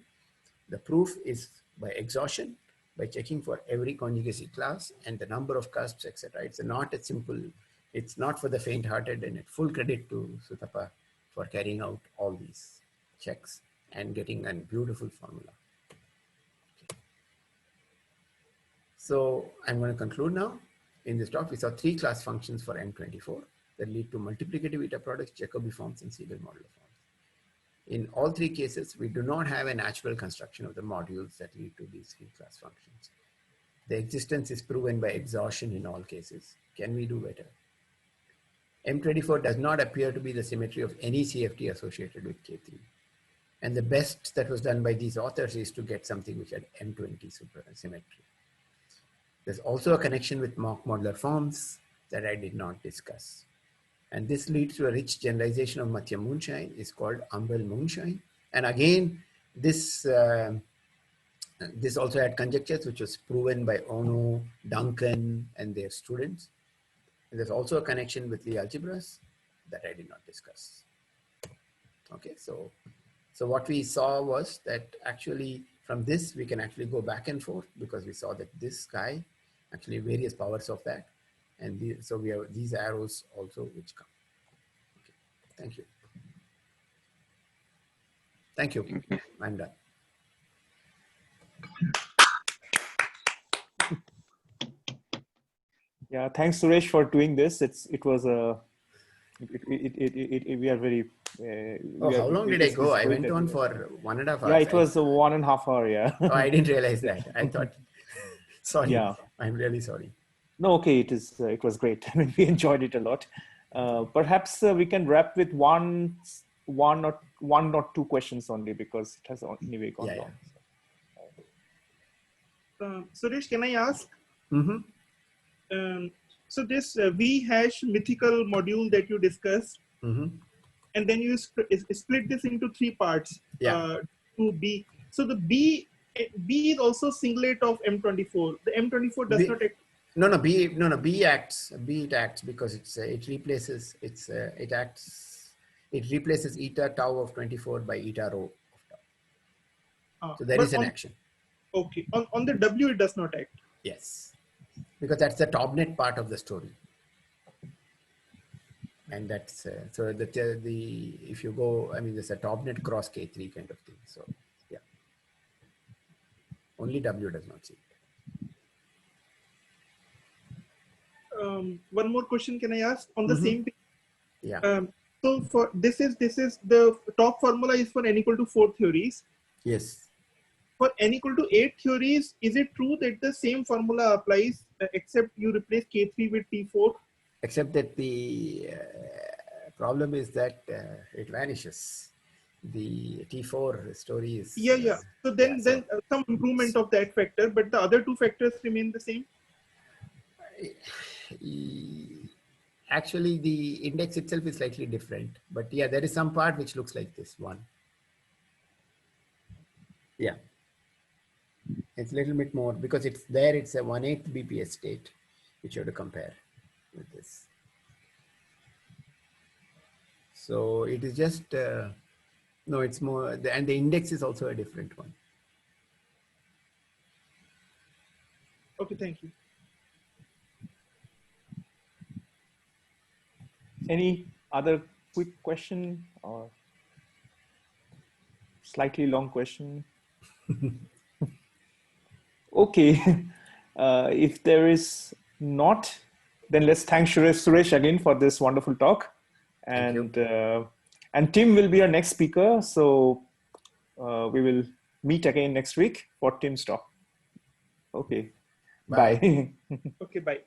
The proof is by exhaustion, by checking for every conjugacy class and the number of cusps, etc. It's not a simple, it's not for the faint-hearted, and full credit to Sutapa for carrying out all these checks and getting a beautiful formula. Okay. So I'm going to conclude now. In this talk, we saw 3 class functions for M24 that lead to multiplicative eta products, Jacobi forms, and Siegel modular forms. In all 3 cases, we do not have a natural construction of the modules that lead to these 3 class functions. The existence is proven by exhaustion in all cases. Can we do better? M24 does not appear to be the symmetry of any CFT associated with K3. And the best that was done by these authors is to get something which had M20 symmetry. There's also a connection with mock modular forms that I did not discuss. And this leads to a rich generalization of Mathieu Moonshine. It's called umbral Moonshine. And again, this also had conjectures which was proven by Ono, Duncan, and their students. And there's also a connection with Lie algebras that I did not discuss. Okay, so what we saw was that actually from this, we can actually go back and forth because we saw that this guy, actually various powers of that. And so we have these arrows also which come. Okay. Thank you. Thank you. I'm done. Yeah, thanks Suresh for doing this. We are very. How long did I go? I went on for 1.5 hours. Yeah, it was 1.5 hours. Yeah. Oh, I didn't realize that. I thought. Sorry, Yeah. I'm really sorry. No, okay, it was great. I mean, we enjoyed it a lot. Perhaps we can wrap with one or two questions only, because it has anyway gone long. Suresh, can I ask? Mm-hmm. So this V hash mythical module that you discussed, and then you split this into three parts. Yeah. To B. So the B is also singlet of M24. The M24 does not. B acts because it replaces eta tau of 24 by eta rho of tau. So there is an action. Okay. On the W it does not act. Yes, because that's the topnet part of the story, and that's so the if you go, I mean, there's a topnet cross K3 kind of thing. So yeah, only W does not see it. One more question can I ask on the same thing? Yeah. So for this is the top formula is for n equal to 4 theories. Yes. For n equal to 8 theories, is it true that the same formula applies except you replace K3 with T4? Except that the problem is that it vanishes. The T4 story is... Yeah. So then some improvement of that factor, but the other two factors remain the same? Actually, the index itself is slightly different. But yeah, there is some part which looks like this one. Yeah. It's a little bit more because it's there. It's a 1/8 BPS state, which you have to compare with this. So it is just, no, it's more, and the index is also a different one. Okay, thank you. Any other quick question or slightly long question? Okay, if there is not, then let's thank Suresh again for this wonderful talk. And Tim will be our next speaker. So we will meet again next week for Tim's talk. Okay, bye. Okay, bye.